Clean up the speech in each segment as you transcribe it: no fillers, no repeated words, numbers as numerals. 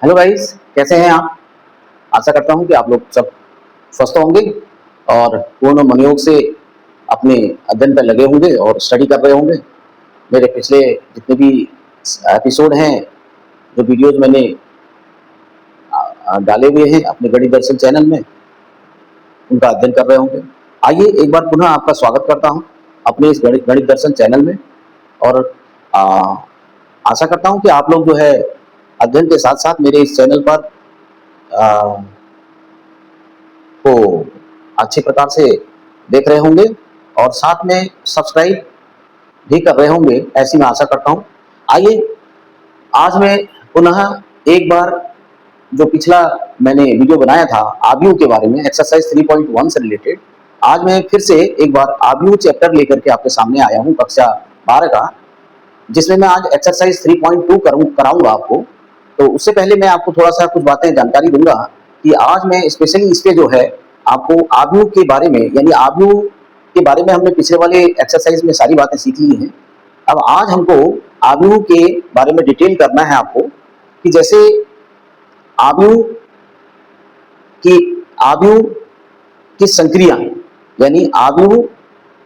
Hello guys, कैसे हैं आप। आशा करता हूं कि आप लोग सब स्वस्थ होंगे और पूर्ण मनोयोग से अपने अध्ययन पर लगे होंगे और स्टडी कर रहे होंगे। मेरे पिछले जितने भी एपिसोड हैं, जो वीडियोज मैंने डाले हुए हैं अपने गणित दर्शन चैनल में, उनका अध्ययन कर रहे होंगे। आइए एक बार पुनः आपका स्वागत करता हूं अपने इस गणित गणित दर्शन चैनल में। और आ, आशा करता हूं कि आप लोग जो है अध्ययन के साथ साथ मेरे इस चैनल पर आ, को अच्छे प्रकार से देख रहे होंगे और साथ में सब्सक्राइब भी कर रहे होंगे, ऐसी मैं आशा करता हूं। आइए आज मैं पुनः एक बार जो पिछला मैंने वीडियो बनाया था आव्यूह के बारे में, एक्सरसाइज 3.1 से रिलेटेड, आज मैं फिर से एक बार आव्यूह चैप्टर लेकर के आपके सामने आया हूं, कक्षा 12 का, जिसमें मैं आज एक्सरसाइज 3.2 कराऊंगा आपको। तो उससे पहले मैं आपको थोड़ा सा कुछ बातें जानकारी दूंगा कि आज मैं स्पेशली इस पे जो है आपको आव्यूह के बारे में, यानी आव्यूह के बारे में हमने पिछले वाले एक्सरसाइज में सारी बातें सीख ली हैं। अब आज हमको आव्यूह के बारे में डिटेल करना है आपको, कि जैसे आव्यूह की आव्यूह की संक्रिया, यानी आव्यूह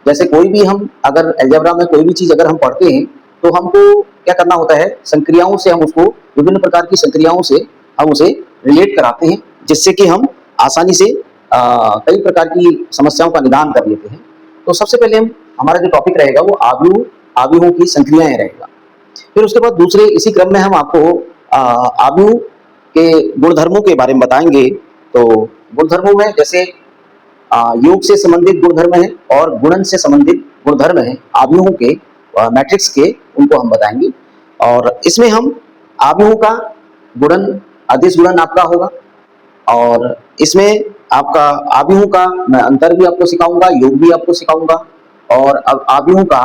जैसे कोई भी हम अगर अलजेब्रा में कोई भी चीज अगर हम पढ़ते हैं तो हमको क्या करना होता है, संक्रियाओं से हम उसको, विभिन्न प्रकार की संक्रियाओं से हम उसे रिलेट कराते हैं, जिससे कि हम आसानी से कई प्रकार की समस्याओं का निदान कर लेते हैं। तो सबसे पहले हमारा जो टॉपिक रहेगा वो आव्यूहों की संक्रियाएं रहेगा। फिर उसके बाद दूसरे इसी क्रम में हम आपको आव्यूह के गुणधर्मों के बारे में बताएंगे। तो गुणधर्मों में जैसे योग से संबंधित गुणधर्म है और गुणन से संबंधित गुणधर्म है आव्यूहों के, मैट्रिक्स के, उनको हम बताएंगे। और इसमें हम आव्यूहों का गुणन, अदिश गुणन आपका होगा, और इसमें आपका आव्यूहों का मैं अंतर भी आपको सिखाऊंगा, योग भी आपको सिखाऊंगा, और अब आव्यूहों का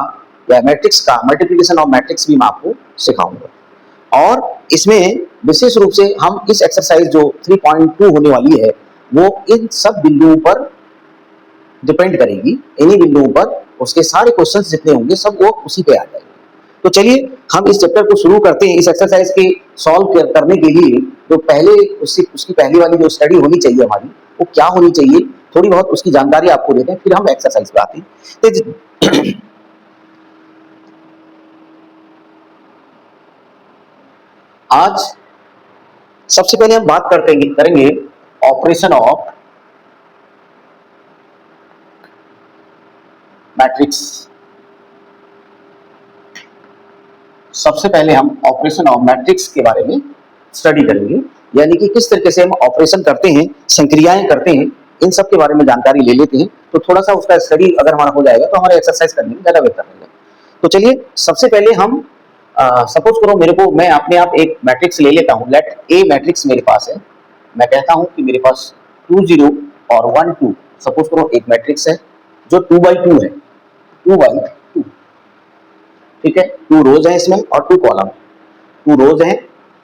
या मैट्रिक्स का मल्टीप्लिकेशन ऑफ मैट्रिक्स भी मैं आपको सिखाऊंगा। और इसमें विशेष रूप से हम इस एक्सरसाइज जो 3.2 होने वाली है वो इन सब बिंदुओं पर डिपेंड करेगी, इन्हीं बिंदुओं पर उसके सारे क्वेश्चंस जितने होंगे सब वो उसी पे आ जाएंगे। तो चलिए हम इस चैप्टर को शुरू करते हैं। इस एक्सरसाइज के सॉल्व करने के लिए जो पहले उसकी पहली वाली जो स्टडी होनी चाहिए हमारी, वो क्या होनी चाहिए, थोड़ी बहुत उसकी जानकारी आपको देते हैं, फिर हम एक्सरसाइज पे आते हैं। तो आज सबसे पहले हम बात करेंगे ऑपरेशन ऑफ मैट्रिक्स। सबसे पहले हम ऑपरेशन ऑफ मैट्रिक्स के बारे में स्टडी करेंगे, यानी कि किस तरीके से हम ऑपरेशन करते हैं, संक्रियाएं करते हैं, इन सब के बारे में जानकारी ले लेते हैं। तो थोड़ा सा उसका स्टडी अगर हमारा हो जाएगा तो हमारे एक्सरसाइज करने में ज्यादा बेहतर रहेगा। तो चलिए सबसे पहले हम सपोज करो मैं अपने आप एक मैट्रिक्स ले लेता हूं। लेट ए मैट्रिक्स मेरे पास है। मैं कहता हूं कि मेरे पास 2 0 और 1 2, सपोज करो एक मैट्रिक्स है जो 2x2 है, 2x2, ठीक है। 2 रोज है इसमें और 2 कॉलम, 2 रोज है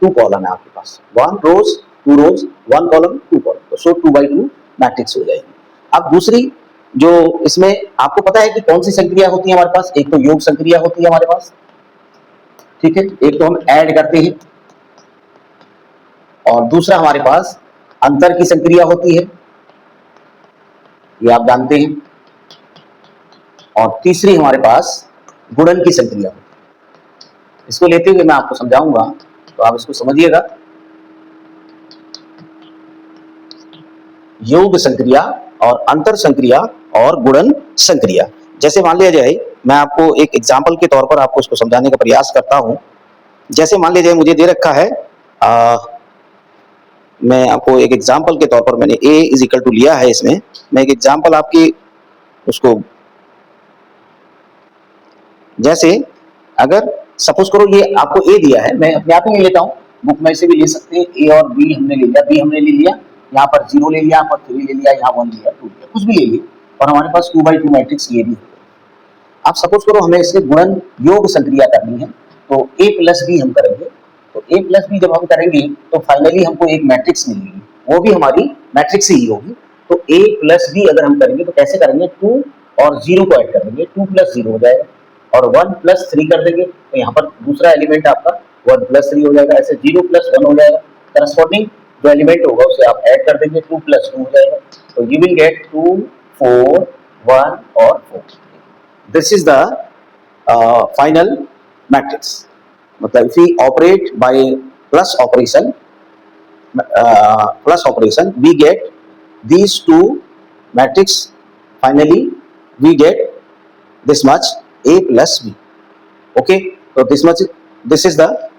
2 कॉलम है आपके पास, 1 रोज 2 रोज 1 कॉलम 2 कॉलम, तो सो 2x2 मैट्रिक्स हो जाएगी। अब दूसरी जो इसमें आपको पता है कि कौन सी संक्रिया होती है हमारे पास, एक तो योग संक्रिया होती है हमारे पास, ठीक है, एक तो हम ऐड करते हैं, और दूसरा हमारे पास अंतर की संक्रिया होती है, ये आप जानते हैं, और तीसरी हमारे पास गुणन की संक्रिया होती है। इसको लेते हुए मैं आपको समझाऊंगा, तो आप इसको समझिएगा। योग संक्रिया और अंतर संक्रिया और गुणन संक्रिया। जैसे मान लिया जाए, मैं आपको एक एग्जाम्पल के तौर पर आपको इसको समझाने का प्रयास करता हूं। जैसे मान लिया जाए मुझे दे रखा है, मैं आपको एक एग्जाम्पल के तौर पर मैंने a इज इक्वल टू लिया है। इसमें मैं एक एग्जाम्पल आपकी उसको, जैसे अगर सपोज करो ये आपको a दिया है, मैं अपने आप ही ले लेता हूँ, बुक में से भी ले सकते हैं। a और b हमने ले लिया, b हमने ले लिया, यहाँ पर 0 ले लिया, यहाँ पर 3 ले लिया, यहाँ 1 लिया, 2 लिया, कुछ भी ले लिया, और हमारे पास 2x2 मैट्रिक्स ये भी है। आप सपोज करो हमें इससे गुणन योग संक्रिया करनी है, तो a प्लस बी हम करेंगे। तो a प्लस बी जब हम करेंगे तो फाइनली हमको एक मैट्रिक्स मिलेगी, वो भी हमारी मैट्रिक्स ही होगी। तो a प्लस बी अगर हम करेंगे तो कैसे करेंगे, 2 और 0 को ऐड कर देंगे, 2 + 0 हो जाएगा, और 1 + 3 कर देंगे, तो यहाँ पर दूसरा एलिमेंट आपका 1 + 3 हो जाएगा, ऐसे 0 + 1 हो जाएगा, करस्पॉन्डिंग जो एलिमेंट होगा उसे आप ऐड कर देंगे, 2 + 2 हो जाएगा, तो यू विल गेट 2, 4, 1 और 4. This is the final matrix. मतलब if we operate by plus operation, we get these two matrix. Finally we get this much a plus b. Okay, so this is the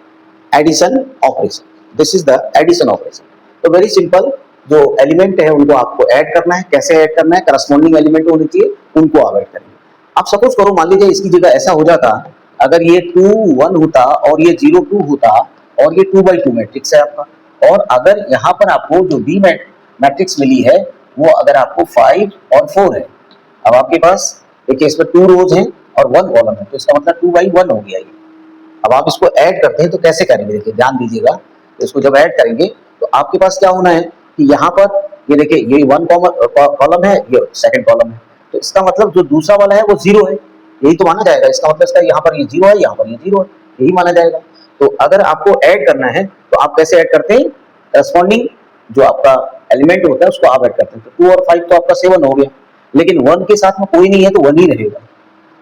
addition operation. This is the addition operation. तो very simple, जो element है उनको आपको add करना है. कैसे add करना है? करस्पॉन्डिंग एलिमेंट होने चाहिए, उनको आप ऐड करेंगे. आप सपोज करो, मान लीजिए इसकी जगह ऐसा हो जाता, अगर ये 2 1 होता और ये 0 2 होता और ये 2/2 मैट्रिक्स है आपका, और अगर यहाँ पर आपको जो बी मैट्रिक्स मिली है वो अगर आपको 5 और 4 है. अब आपके पास देखिए इसमें 2 रोज हैं और 1 कॉलम है, तो इसका मतलब 2/1 हो गया ये. अब आप इसको ऐड करते हैं तो कैसे करेंगे? देखिए ध्यान दीजिएगा, तो इसको जब ऐड करेंगे तो आपके पास क्या होना है कि यहाँ पर ये देखिए ये 1 कॉलम है, ये सेकंड कॉलम है, तो इसका मतलब जो दूसरा वाला है वो 0 है, यही तो माना जाएगा. इसका मतलब इसका यहाँ पर ये 0 है, यहाँ पर ये 0 है, यही माना जाएगा. तो अगर आपको ऐड करना है तो आप कैसे ऐड करते हैं? करस्पॉन्डिंग जो आपका एलिमेंट होता है उसको आप ऐड करते हैं. तो 2 और 5 तो आपका 7 हो गया, लेकिन 1 के साथ में कोई नहीं है तो 1 ही रहेगा,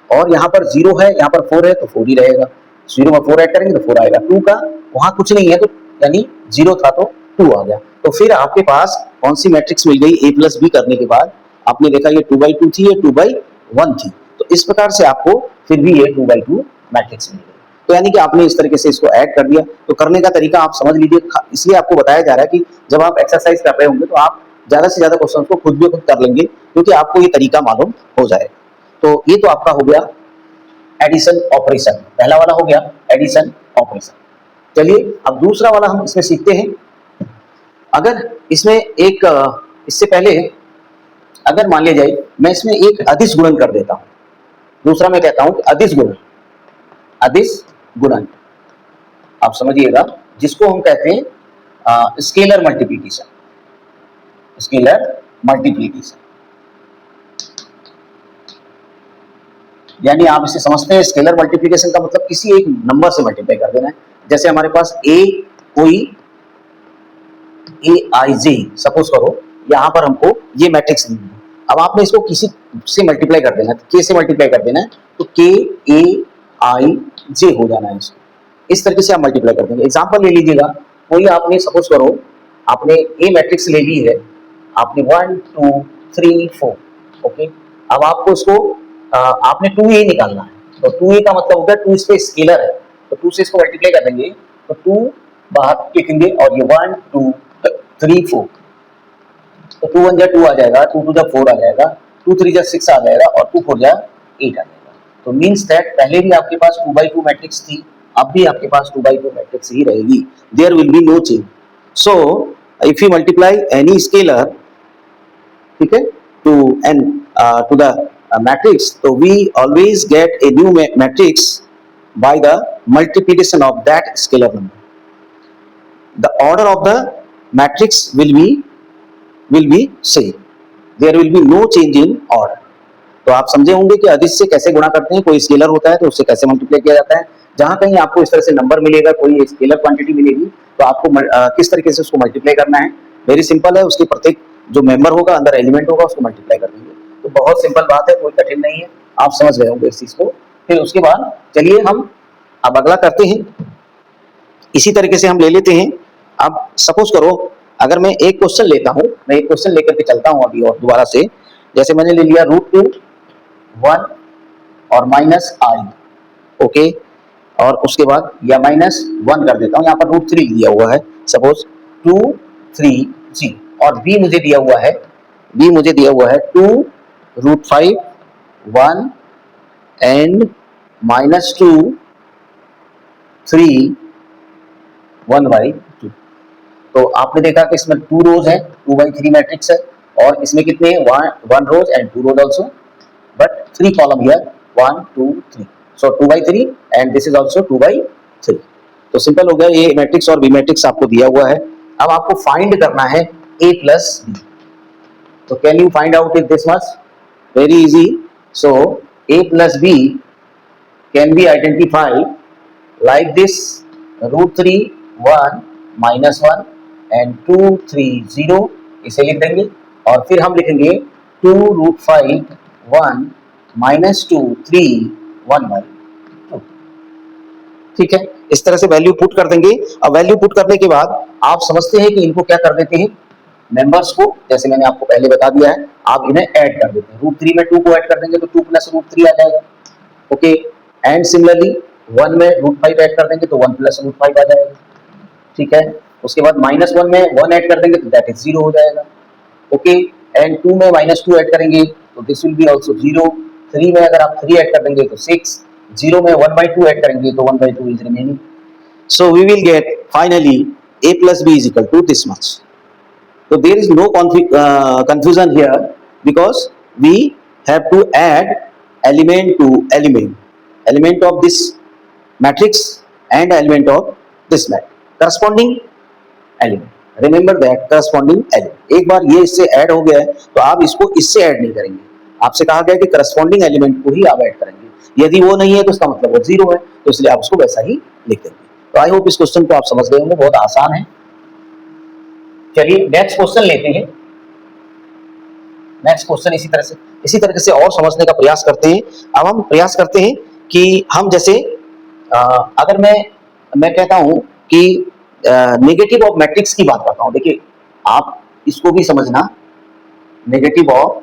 और यहाँ पर 0 है, यहाँ पर 4 है तो 4 ही रहेगा. 0 में 4 ऐड करेंगे तो 4 आएगा. 2 का वहां कुछ नहीं है तो यानी 0 था तो 2 आ गया. तो फिर आपके पास कौन सी मैट्रिक्स मिल गई? a + b करने के बाद आपने देखा ये 2/2 थी, ये 2/1 थी. तो इस प्रकार से आपको फिर भी ये 2/2 मैट्रिक्स मिल गई. तो यानी कि आपने इस तरीके से इसको ऐड कर दिया. तो करने का तरीका आप समझ लीजिए, इसलिए आपको बताया जा रहा है कि जब आप एक्सरसाइज कर रहे होंगे तो आप ज्यादा से ज्यादा क्वेश्चन को खुद कर लेंगे, क्योंकि आपको ये तरीका मालूम हो जाएगा. तो ये तो आपका हो गया एडिशन ऑपरेशन, पहला वाला हो गया एडिशन ऑपरेशन. चलिए अब दूसरा वाला हम इसमें सीखते हैं. अगर इसमें एक इससे पहले अगर मान लिया जाए मैं इसमें एक अदिश गुणन कर देता हूं. दूसरा मैं कहता हूं कि अदिश गुणन आप समझिएगा, जिसको हम कहते हैं स्केलर मल्टीप्लिकेशन. यानी आप इसे समझते हैं, स्केलर मल्टीप्लिकेशन का मतलब किसी एक नंबर से मल्टीप्लाई कर देना है. जैसे हमारे पास कोई aij सपोज करो, यहाँ पर हमको ये मैट्रिक्स दी है. अब आपने इसको किसी से मल्टीप्लाई कर देना है, के से मल्टीप्लाई कर देना है, तो KAIJ हो जाना है इसको. इस तरीके से आप मल्टीप्लाई कर देंगे. एग्जाम्पल ले लीजिएगा, कोई आपने सपोज करो आपने ए मैट्रिक्स ले ली है, आपने 1 2 3 4. ओके, अब आपको इसको आपने 2a निकालना है. तो 2a का मतलब होगा 2 इस पे स्केलर है, तो 2 से इसको मल्टीप्लाई कर देंगे तो 2 बाहर लिखेंगे और ये 1 2 3 4. तो 2 1 जा 2 आ जाएगा, 2 2 जा 4 आ जाएगा, 2 3 जा 6 आ जाएगा और 2 4 जा 8 आ जाएगा. तो मीन्स दैट पहले भी आपके पास 2/2 मैट्रिक्स थी, अब भी आपके पास 2/2 मैट्रिक्स ही रहेगी. There will be no change. So if you multiply any scalar, ठीक है, to the matrix, so we always get a new matrix by the multiplication of that scalar number. The order of the matrix will be same. There will be no change in order. तो आप समझे होंगे कि अदिश से कैसे गुणा करते हैं. कोई स्केलर होता है तो उससे कैसे मल्टीप्लाई किया जाता है. जहां कहीं आपको इस तरह से नंबर मिलेगा, कोई स्केलर क्वांटिटी मिलेगी, तो आपको किस तरीके से उसको मल्टीप्लाई करना है. वेरी सिंपल है. उसके प्रत्येक जो मेंबर होगा, अंदर एलिमेंट होगा, उसको मल्टीप्लाई कर देंगे. तो बहुत सिंपल बात है, कोई कठिन नहीं है. आप समझ गए होंगे इस चीज को. फिर उसके बाद चलिए हम अब अगला करते हैं. इसी तरीके से हम ले लेते हैं. अब सपोज करो अगर मैं एक क्वेश्चन लेता हूं, मैं एक क्वेश्चन लेकर के चलता हूं अभी और दोबारा से. जैसे मैंने ले लिया √2 1 और -i. ओके, और उसके बाद या -1 कर देता हूं. यहाँ पर √3 दिया हुआ है, सपोज 2 3 जी, और b मुझे दिया हुआ है 2 √5 1 and -2 3 1/2. तो आपने देखा कि इसमें 2 रोज है, 2/3 मैट्रिक्स है, और इसमें कितने 1 rows and 2 rows also, but 3 column here 1 2 3. So 2/3 and this is also 2/3. तो सिंपल हो गया. ये मैट्रिक्स और बी मैट्रिक्स आपको दिया हुआ है. अब आपको फाइंड करना है a + b. तो can you find out it this much? Very easy. So a + b can be identified like this: √3 1 -1 and 2 3 0 इसे लिख देंगे और फिर हम लिखेंगे 2 रूट 5 1 माइनस 2 3 1 बाई 2। ठीक है, इस तरह से वैल्यू पुट कर देंगे। अब वैल्यू पुट करने के बाद आप समझते हैं कि इनको क्या कर देते हैं, मेंबर्स को, जैसे मैंने आपको पहले बता दिया है, आप इन्हें ऐड कर देते हैं। रूट 3 में 2 को ऐड कर देंगे तो 2 प्लस रूट 3 आ जाएगा। ओके, एंड सिमिलरली 1 में रूट 5 ऐड कर देंगे तो 1 प्लस रूट 5 आ जाएगा। ठीक है, उसके बाद -1 में 1 ऐड कर देंगे तो दैट इज 0 हो जाएगा। ओके, एंड 2 में -2 ऐड करेंगे तो दिस विल बी आल्सो 0। 3 में अगर आप 3 ऐड कर देंगे तो 6। 0 में 1/2 ऐड करेंगे तो 1/2 is remaining. So we will get finally a plus b is equal to this much. So there is no confusion here because we have to add element to element of this matrix and element of this matrix, corresponding element. Remember that corresponding element. एक बार ये इससे add हो गया है तो आप इसको इससे ऐड नहीं करेंगे। आपसे कहा गया कि corresponding element को ही आप ऐड करेंगे। यदि वो नहीं है तो इसका मतलब वो 0 है, तो इसलिए आप उसको वैसा ही लिख देंगे। तो आई होप इस क्वेश्चन को आप समझ गए होंगे, बहुत आसान है। चलिए नेक्स्ट क्वेश्चन लेते हैं। नेक्स्ट क्वेश्चन इसी तरह से और समझने का प्रयास करते हैं। अब हम प्रयास करते हैं कि हम जैसे अगर मैं कहता हूं कि नेगेटिव ऑफ मैट्रिक्स की बात करता हूं। देखिए आप इसको भी समझना, नेगेटिव ऑफ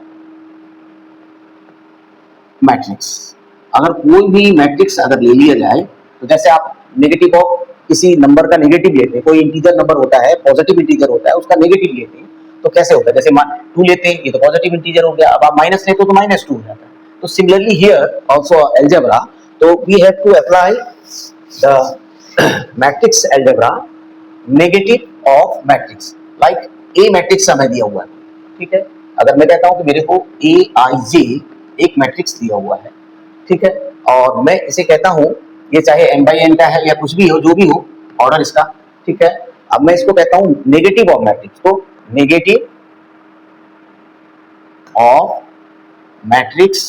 मैट्रिक्स, अगर कोई भी मैट्रिक्स अगर ले लिया जाए तो जैसे आप नेगेटिव ऑफ किसी नंबर का नेगेटिव लेते हैं, कोई इंटीजर नंबर होता है, पॉजिटिव इंटीजर होता है, उसका नेगेटिव लेते हैं तो कैसे होता है, जैसे 2 लेते हैं, ये तो पॉजिटिव इंटीजर हो गया। अब आप माइनस लेते हो तो -2 हो जाता है। तो सिमिलरली हियर आल्सो अलजेब्रा, तो we have to apply the matrix algebra negative of matrix. Like a matrix हमें दिया हुआ है, ठीक है। अगर मैं कहता हूं कि मेरे को AIJ एक मैट्रिक्स दिया हुआ है, ठीक है, और मैं इसे कहता हूं, ये चाहे m/n का है या कुछ भी हो, जो भी हो ऑर्डर इसका, ठीक है। अब मैं इसको कहता हूं नेगेटिव ऑफ मैट्रिक्स, तो नेगेटिव ऑफ मैट्रिक्स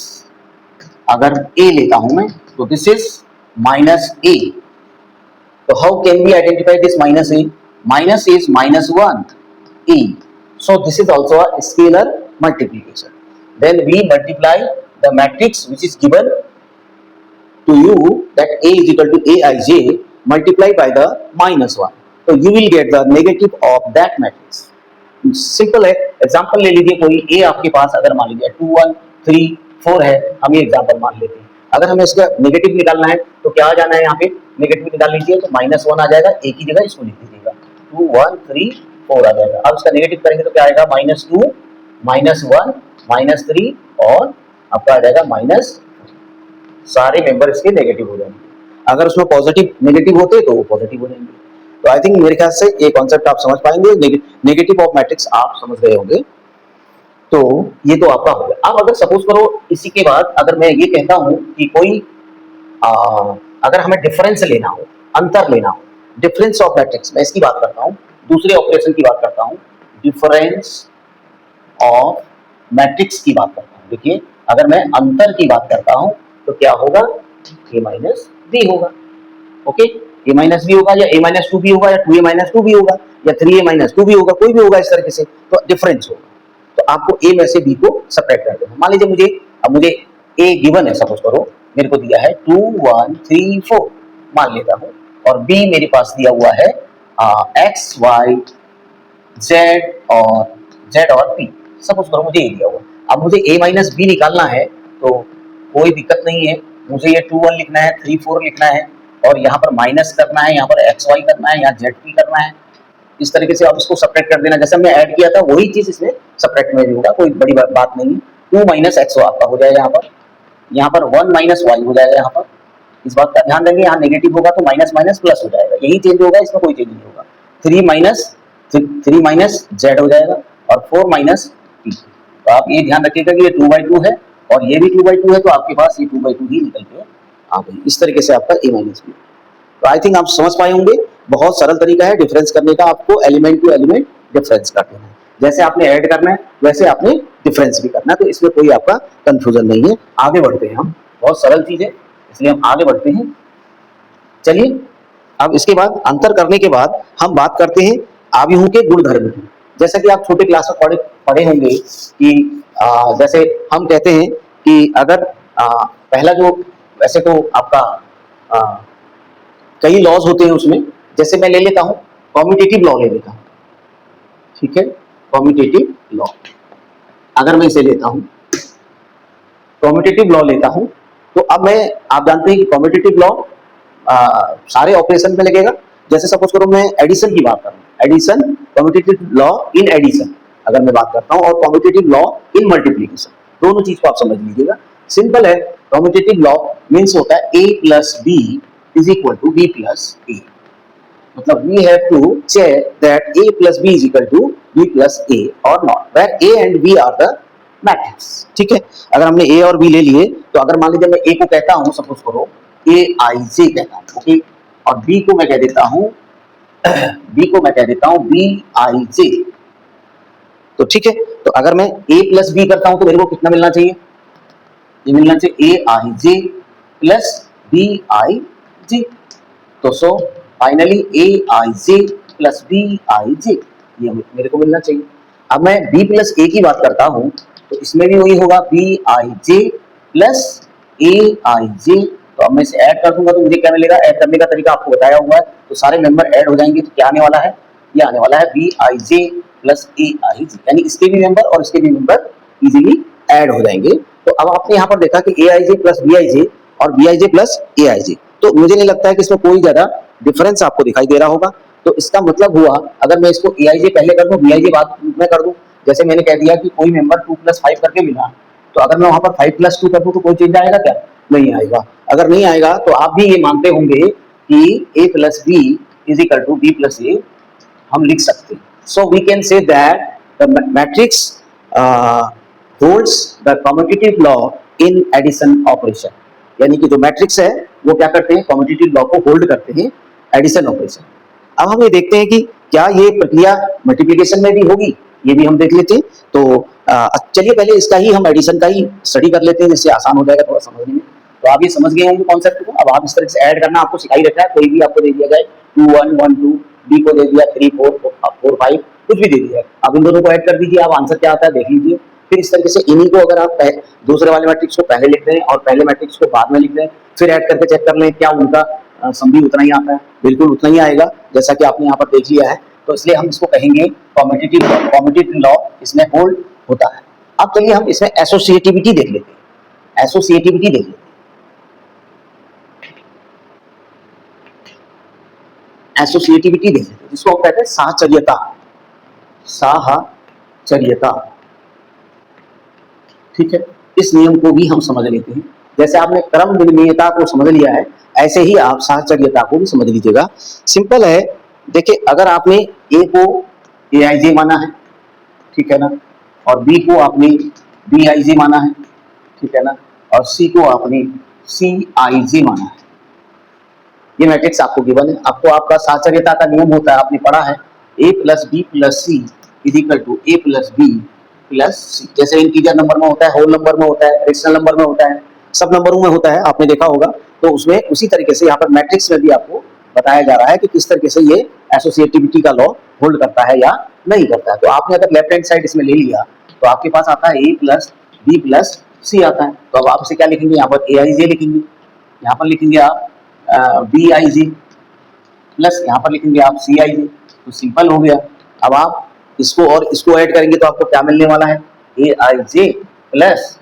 अगर A लेता हूं मैं तो दिस इज -A। तो how can we identify this -A? Minus is -1 E, so this is also a scalar multiplication. Then we multiply the matrix which is given to you, that A is equal to AIJ multiplied by the -1, so you will get the negative of that matrix. Simple है, example ले लीजिए। कोई A आपके पास अगर मान लीजिए 2 1 3 4 है, हम ये एग्जांपल मान लेते हैं। अगर हमें इसका नेगेटिव निकालना है तो क्या आ जाना है, यहाँ पे नेगेटिव निकाल लीजिए तो -1 आ जाएगा, A की जगह इसको लिख दीजिएगा, 2 1 3 4 आ जाएगा। अब इसका नेगेटिव करेंगे तो क्या आएगा, -2 -1 -3 और आपका आ जाएगा माइनस, सारे मेंबर इसके नेगेटिव हो जाएंगे। अगर उसमें पॉजिटिव नेगेटिव होते तो वो पॉजिटिव हो जाएंगे। तो आई थिंक मेरे ख्याल से ये कॉन्सेप्ट आप समझ पाएंगे, नेगेटिव ऑफ मैट्रिक्स आप समझ गए होंगे। तो ये तो आपका हो गया। अब अगर सपोज करो इसी के बाद अगर मैं ये कहता हूं कि कोई अगर हमें डिफरेंस लेना हो, अंतर लेना हो, डिफरेंस ऑफ मैट्रिक्स, मैं इसकी बात करता हूं, दूसरे ऑपरेशन की बात करता हूं, डिफरेंस ऑफ मैट्रिक्स की बात करता हूं। देखिए अगर मैं अंतर की बात करता हूं तो क्या होगा, A-B होगा। ओके, A-B होगा या A-2 भी होगा या 2A-2 भी होगा या 3A-2 भी होगा, कोई भी होगा इस तरीके से, तो डिफरेंस होगा। तो आपको A में से B को सब्ट्रैक्ट कर देना। मान लीजिए मुझे A गिवन है, सपोज करो मेरे को दिया है 2 1 3 4 मान लेता हूं, और B मेरे पास दिया हुआ है X Y Z और P, सपोज करो मुझे ये दिया हुआ। अब मुझे A-B निकालना है तो कोई दिक्कत नहीं है, मुझे ये 2 1 लिखना है, 3 4 लिखना है, और यहाँ पर माइनस करना है, यहाँ पर XY करना है, यहाँ ZP करना है। इस तरीके से आप इसको सब्ट्रैक्ट कर देना, जैसे हमने ऐड किया था वही चीज इसमें सब्ट्रैक्ट में भी होगा, कोई बड़ी बात नहीं है। 2 - X आपका हो जाएगा यहाँ पर 1 - Y हो जाएगा। यहाँ पर इस बात का ध्यान देंगे, यहाँ नेगेटिव होगा तो माइनस माइनस प्लस हो जाएगा, यही चेंज होगा, इसमें कोई चेंज नहीं होगा। 3 माइनस Z हो जाएगा और 4 - P। तो आप ये ध्यान रखिएगा कि ये 2/2 है और ये भी 2/2 है, तो आपके पास ये 2/2 ही निकल के आ गई। इस तरीके से आपका A-B। तो आई थिंक आप समझ पाए होंगे, बहुत सरल तरीका है डिफरेंस करने का, आपको एलिमेंट टू एलिमेंट डिफरेंस कर देना है। जैसे आपने ऐड करना है वैसे आपने डिफरेंस भी करना है, तो इसमें कोई आपका कंफ्यूजन नहीं है। आगे बढ़ते हैं हम, बहुत सरल चीज है इसलिए हम आगे बढ़ते हैं। चलिए अब इसके बाद अंतर करने के बाद हम बात करते हैं आव्यूहों के गुणधर्म हैं। जैसा कि आप छोटे क्लास में पढ़े पढ़े होंगे कि जैसे हम कहते हैं कि अगर पहला जो, वैसे तो आपका अ, कई लॉज होते हैं उसमें, जैसे मैं ले लेता हूँ कॉम्यूटेटिव लॉ ले लेता हूँ, ठीक है, कॉम्यूटेटिव लॉ अगर मैं इसे लेता हूँ, कॉम्यूटेटिव लॉ लेता हूँ, तो अब मैं, आप जानते हैं कि कॉम्यूटेटिव लॉ सारे ऑपरेशन में लगेगा। जैसे सपोज करो मैं एडिशन की बात करूँ, addition, commutative law in addition अगर मैं बात करता हूँ, और कॉम्यूटेटिव लॉ इन मल्टीप्लीकेशन, दोनों चीज को आप समझ लीजिएगा। सिंपल है, कॉम्यूटेटिव लॉ मीन्स होता है A plus B is equal to B plus A. मतलब we have to check that a plus b is equal to b plus a or not, where a and b are the matrix. ठीक है, अगर हमने a और b ले लिए, तो अगर मान लीजिए मैं a को कहता हूं, सपोज करो a i j कहता हूं, ओके, और b को मैं कह देता हूं b i j, तो ठीक है, तो अगर मैं a प्लस b करता हूं तो मेरे को कितना मिलना चाहिए, ये मिलना चाहिए a i j plus b i j। तो so finally A I J plus B I J ये मेरे को मिलना चाहिए। अब मैं बी प्लस ए की बात करता हूं, तो इसमें भी वही होगा B I J plus A I जे। तो अब मैं इसे ऐड कर दूंगा तो मुझे क्या मिलेगा, ऐड करने का तरीका आपको बताया हुआ है, तो सारे मेंबर ऐड हो जाएंगे, तो क्या आने वाला है, ये आने वाला है B I J plus A I जे, यानी इसके भी मेंबर और इसके भी मेंबर इजीली ऐड हो जाएंगे। तो अब आपने यहाँ पर देखा कि ए I J plus B I जे और B I J plus A I जे, तो मुझे नहीं लगता है कि इसमें कोई ज्यादा डिफरेंस आपको दिखाई दे रहा होगा। तो इसका मतलब हुआ, अगर मैं इसको ए आई जे पहले कर दूं, बी आई जे बाद में कर दूं, जैसे मैंने कह दिया कि कोई मेंबर 2+5 करके मिला, तो अगर मैं वहां पर 5+2 कर दूं तो कोई चेंज आएगा क्या, नहीं आएगा। अगर नहीं आएगा तो आप भी ये मानते होंगे कि a plus B is equal to B plus A हम लिख सकते हैं। So we can say that the matrix holds the commutative law in addition operation, यानी कि जो मैट्रिक्स है वो क्या करते हैं, कम्यूटेटिव लॉ को होल्ड करते हैं एडिशन ऑपरेशन। अब हम ये देखते हैं कि क्या ये प्रक्रिया मल्टीप्लिकेशन में भी होगी, ये भी हम देख लेते हैं। तो चलिए पहले इसका ही हम एडिशन का ही स्टडी कर लेते हैं, जिससे आसान हो जाएगा थोड़ा समझने में। तो आप ये समझ गए होंगे कॉन्सेप्ट को। अब आप इस तरह से ऐड करना आपको सिखाई रखा है, कोई भी आपको दे दिया जाए 2 1 1 2, बी को दे दिया 3 4 4 5, कुछ भी दे दिया, आप इन दोनों को ऐड कर दीजिए, आप आंसर क्या आता है देख लीजिए। फिर इस तरीके से इन्हीं को अगर आप दूसरे वाले मैट्रिक्स को पहले लिख रहे हैं और पहले मैट्रिक्स को बाद में लिख रहे हैं, फिर ऐड करके चेक कर लें क्या उनका सम भी उतना ही आता है, बिल्कुल उतना ही आएगा जैसा कि आपने यहाँ पर देख लिया है। तो इसलिए हम इसको कहेंगे कम्यूटेटिव लॉ इसमें होल्ड होता है। अब चलिए हम इसमें एसोसिएटिविटी देख लेते हैं, एसोसिएटिविटी देख लेते हैं, एसोसिएटिविटी देख लेते हैं, जिसको हम कहते हैं साहचर्यता, साहचर्यता। ठीक है, इस नियम को भी हम समझ लेते हैं। जैसे आपने क्रम विनिमयता को समझ लिया है, ऐसे ही आप साहचर्यता को भी समझ लीजिएगा। सिंपल है, देखिए अगर आपने ए को ए आई जे माना है, ठीक है ना, और बी को आपने बी आई जे माना है, ठीक है ना, और सी को आपने सी आई जे माना है, ये मैट्रिक्स आपको गिवन है। आपको आपका साहचर्यता का नियम होता है, आपने पढ़ा है, A plus B plus C is equal to A plus B plus C. जैसे इंटीजर नंबर में होता है, होल नंबर में होता है, रेशनल नंबर में होता है, सब नंबरों में होता है, आपने देखा होगा। तो उसमें उसी तरीके से यहाँ पर मैट्रिक्स में भी आपको बताया जा रहा है कि किस तरीके से ये एसोसिएटिविटी का लॉ होल्ड करता है या नहीं करता है। तो आपने अगर लेफ्ट हैंड साइड इसमें ले लिया, तो आपके पास आता है ए प्लस बी प्लस सी आता है। तो अब आप इसे क्या लिखेंगे, यहाँ पर ए आई जे लिखेंगे, यहाँ पर लिखेंगे आप बी आई जे प्लस यहाँ पर लिखेंगे आप सी आई जे। तो सिंपल हो गया। अब आप इसको और इसको ऐड करेंगे तो आपको क्या मिलने वाला है, ए आई जे प्लस,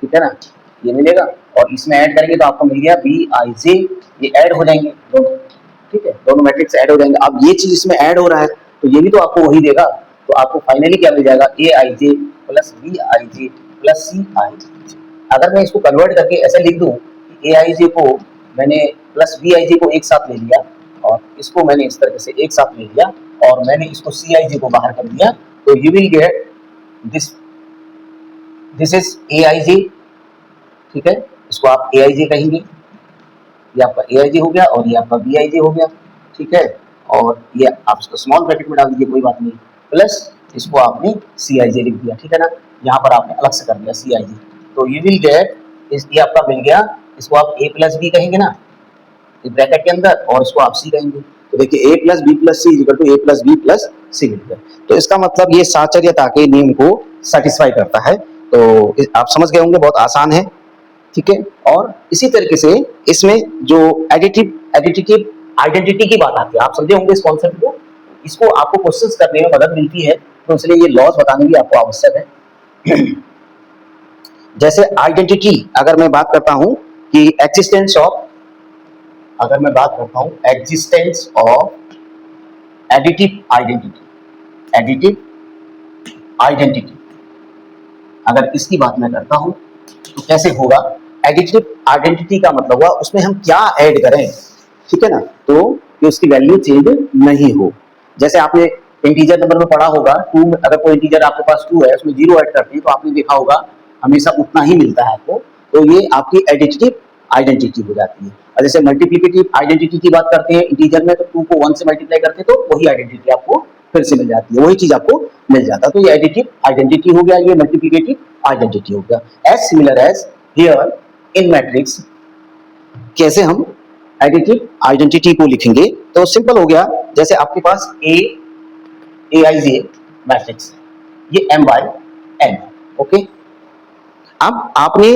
ठीक है ना, ये मिलेगा, और इसमें ऐड करेंगे तो आपको मिल गया बी आई जे, ये ऐड हो जाएंगे दोनों, ठीक है, दोनों मैट्रिक्स ऐड हो जाएंगे। अब ये चीज इसमें ऐड हो रहा है तो ये भी तो आपको वही देगा। तो आपको फाइनली क्या मिल जाएगा, A I J plus B I J plus C I J. अगर मैं इसको कन्वर्ट करके ऐसे लिख दूं, ए आई जे को मैंने प्लस बी आई जे को एक साथ ले लिया, और इसको मैंने इस तरह से एक साथ ले लिया, और मैंने इसको सी आई जे को बाहर कर दिया, तो you will get this is A I J, ठीक है, इसको आप ए आई जे कहेंगे, ये आपका ए आई जे हो गया और ये आपका बी आई जे हो गया, ठीक है, और ये आप इसको स्मॉल ब्रैकेट में डाल दीजिए, कोई बात नहीं, प्लस इसको आपने सी आई जे लिख दिया, ठीक है ना, यहाँ पर आपने अलग से कर दिया सी आई जे। तो यू विल गेट, ये आपका मिल गया, इसको आप ए प्लस बी कहेंगे ना ब्रैकेट के अंदर, और इसको आप सी कहेंगे। तो तो देखिए a plus B plus C equal to A plus B plus C मिल गया। तो इसका मतलब ये साहचर्यता के नियम को सेटिस्फाई करता है। तो आप समझ गए होंगे, बहुत आसान है, ठीक है। और इसी तरीके से इसमें जो एडिटिव आइडेंटिटी की बात आती है, आप समझे होंगे इस कॉन्सेप्ट को, इसको आपको क्वेश्चंस करने में मदद मिलती है, तो इसलिए ये लॉज बताने भी आपको आवश्यक है। जैसे आइडेंटिटी, अगर मैं बात करता हूं कि एग्जिस्टेंस ऑफ एडिटिव आइडेंटिटी, अगर इसकी बात मैं करता हूं तो कैसे होगा। एडिटिव आइडेंटिटी का मतलब हुआ उसमें हम क्या ऐड करें, ठीक है ना, तो कि उसकी वैल्यू चेंज नहीं हो। जैसे आपने इंटीजर नंबर में पढ़ा होगा, 2 अगर कोई इंटीजर आपके पास 2 है, उसमें 0 ऐड करते हैं तो आपने देखा होगा हमेशा उतना ही मिलता है आपको, तो ये आपकी एडिटिव आइडेंटिटी हो जाती है। और जैसे मल्टीप्लिकेटिव आइडेंटिटी की बात करते हैं इंटीजर में, तो 2 को 1 से मल्टीप्लाई करते हैं तो वही आइडेंटिटी आपको फिर से मिल जाती है, वही चीज आपको मिल जाता है। तो ये एडिटिव आइडेंटिटी हो गया, ये मल्टीप्लिकेटिव आइडेंटिटी हो गया। As similar as here in matrix, कैसे हम एडिटिव आइडेंटिटी को लिखेंगे, तो सिंपल हो गया। जैसे आपके पास AIJ मैट्रिक्स, ये M/N, ओके। अब आपने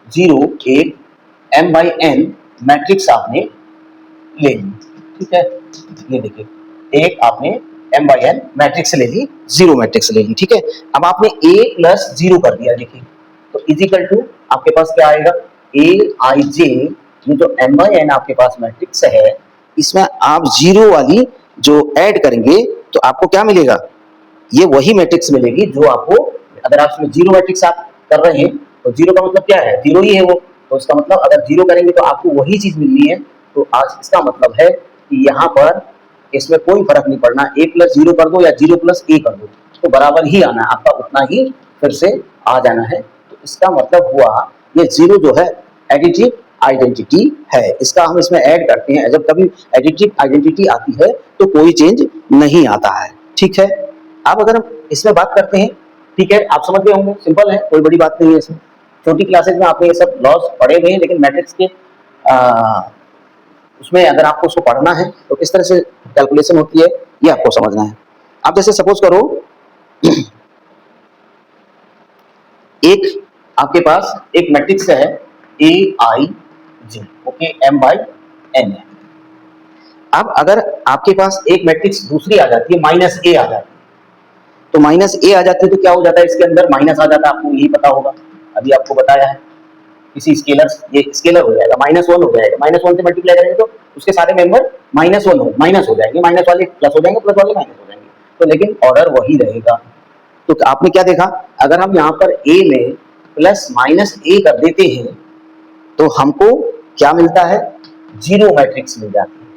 O01 M/N मैट्रिक्स आपने ले ली, ठीक है। ये देखिए, एक आपने M/N मैट्रिक्स ले ली, 0 मैट्रिक्स ले ली, ठीक है। अब आपने A प्लस 0 कर दिया, देखिए, तो इजिकल टू आपके पास क्या आएगा, AIJ, ये जो M/N आपके पास मैट्रिक्स है, इसमें आप 0 वाली जो ऐड करेंगे तो आपको क्या मिलेगा, ये वही मैट्रिक्स मिलेगी जो आपको, अगर आप इसमें 0 मैट्रिक्स आप कर रहे हैं तो 0 का मतलब क्या है, 0 ही है वो, तो इसका मतलब अगर 0 करेंगे तो आपको वही चीज मिलनी है। तो आज इसका मतलब है कि यहाँ पर इसमें कोई फर्क नहीं पड़ना, A प्लस 0 कर दो या 0 प्लस A कर दो, तो बराबर ही आना है आपका, उतना ही फिर से आ जाना है। तो इसका मतलब हुआ ये 0 जो है एडिटिव आइडेंटिटी है, इसका हम इसमें ऐड करते हैं। जब कभी एडिटिव आइडेंटिटी आती है तो कोई चेंज नहीं आता है, ठीक है। अब अगर हम इसमें बात करते हैं, ठीक है, आप समझ गए होंगे, सिंपल है, कोई बड़ी बात नहीं है इसमें। छोटी क्लासेज में आपने ये सब लॉस पढ़े हुए हैं, लेकिन मैट्रिक्स के उसमें अगर आपको उसको पढ़ना है तो किस तरह से कैलकुलेशन होती है ये आपको समझना है। आप जैसे सपोज करो एक आपके पास एक मैट्रिक्स है AIJ, ओके, M/N है। अब अगर आपके पास एक मैट्रिक्स दूसरी आ जाती है -A आ जाती है, तो -A आ जाती है तो क्या हो जाता है, इसके अंदर माइनस आ जाता है, आपको यही पता होगा, अभी आपको बताया है। किसी स्केलर, ये स्केलर हो जाएगा, -1 हो जाएगा, -1 से मल्टीप्लाई करेंगे तो उसके सारे मेंबर माइनस हो जाएंगे, माइनस वाले प्लस हो जाएंगे, प्लस वाले माइनस हो जाएंगे, तो लेकिन ऑर्डर वही रहेगा। तो आपने क्या देखा, अगर हम यहाँ पर A में प्लस -A कर देते हैं तो हमको क्या मिलता है, 0 मैट्रिक्स मिल जाती है।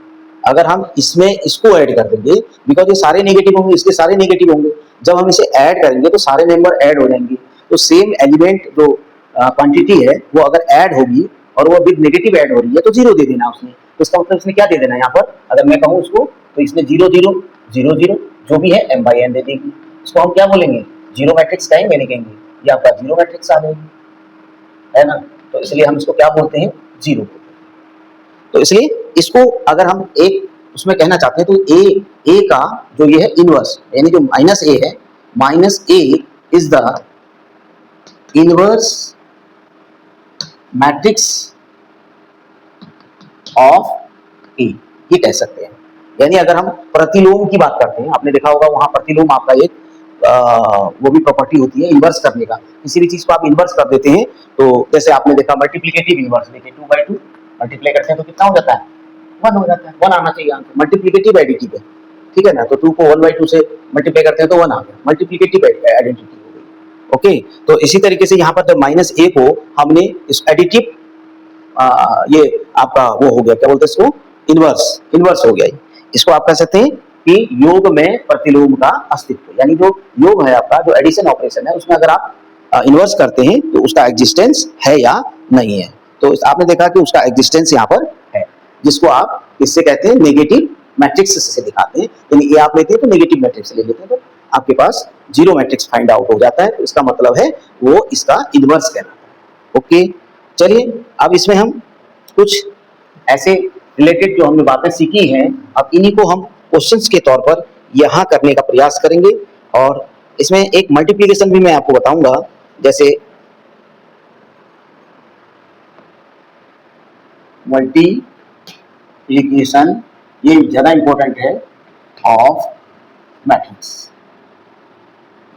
अगर हम इसमें इसको ऐड कर देंगे, बिकॉज ये सारे नेगेटिव होंगे, इसके सारे नेगेटिव होंगे, जब हम इसे ऐड करेंगे तो सारे मेंबर ऐड हो जाएंगे, तो सेम एलिमेंट जो क्वांटिटी है वो अगर ऐड होगी और वो विद नेगेटिव ऐड हो रही है तो 0 दे देना उसने। तो इसका मतलब इसने क्या दे देना, यहाँ पर अगर मैं कहूँ उसको, तो इसमें 0 0 0 0 जो भी है M/N दे देगी। इसको हम क्या बोलेंगे, 0 मैट्रिक्स कहेंगे, नहीं कहेंगे, ये आपका 0 मैट्रिक्स आ जाएगी, है ना। तो इसलिए हम इसको क्या बोलते हैं, 0। तो इसलिए इसको अगर हम एक उसमें कहना चाहते हैं तो ए का जो ये है इनवर्स, यानी जो -A है, -A is the inverse matrix of A, ये कह सकते हैं। यानी अगर हम प्रतिलोम की बात करते हैं, आपने देखा होगा वहां प्रतिलोम आपका एक वो भी प्रॉपर्टी होती है इन्वर्स करने का। किसी भी चीज को आप इन्वर्स कर देते हैं, तो जैसे आपने देखा मल्टीप्लिकेटिव इन्वर्स, देखिए 2/2 मल्टीप्लाई करते हैं तो कितना हो जाता है, 1 हो जाता है, 1 आना चाहिए आंसर। मल्टीप्लिकेटिव आइडेंटिटी है, ठीक है ना, तो 2 को 1/2 से मल्टीप्लाई करते हैं तो 1 आ गया, मल्टीप्लिकेटिव आइडेंटिटी हो गई, ओके। तो इसी तरीके से यहाँ पर जब -A को हमने इस एडिटिव ये आपका वो हो गया, क्या बोलते हैं इसको, इन्वर्स हो गया। इसको आप कह सकते हैं कि योग में प्रतिलोम का अस्तित्व, यानी जो योग है आपका, जो एडिशन ऑपरेशन है, उसमें अगर आप इन्वर्स करते हैं तो उसका एग्जिस्टेंस है या नहीं है। तो आपने देखा कि उसका एग्जिस्टेंस यहाँ पर है, जिसको आप इससे कहते हैं नेगेटिव मैट्रिक्स से दिखाते हैं। यानी ये आप लेते हैं तो नेगेटिव मैट्रिक्स ले लेते हैं तो आपके पास 0 मैट्रिक्स फाइंड आउट हो जाता है, तो इसका मतलब है वो इसका इन्वर्स कहलाता है, ओके। चलिए अब इसमें हम कुछ ऐसे रिलेटेड जो हमने बातें सीखी हैं, अब इन्हीं को हम क्वेश्चंस के तौर पर यहाँ करने का प्रयास करेंगे। और इसमें एक मल्टीप्लिकेशन भी मैं आपको बताऊंगा, जैसे मल्टीप्लिकेशन, ये ज्यादा इंपॉर्टेंट है, ऑफ मैट्रिक्स।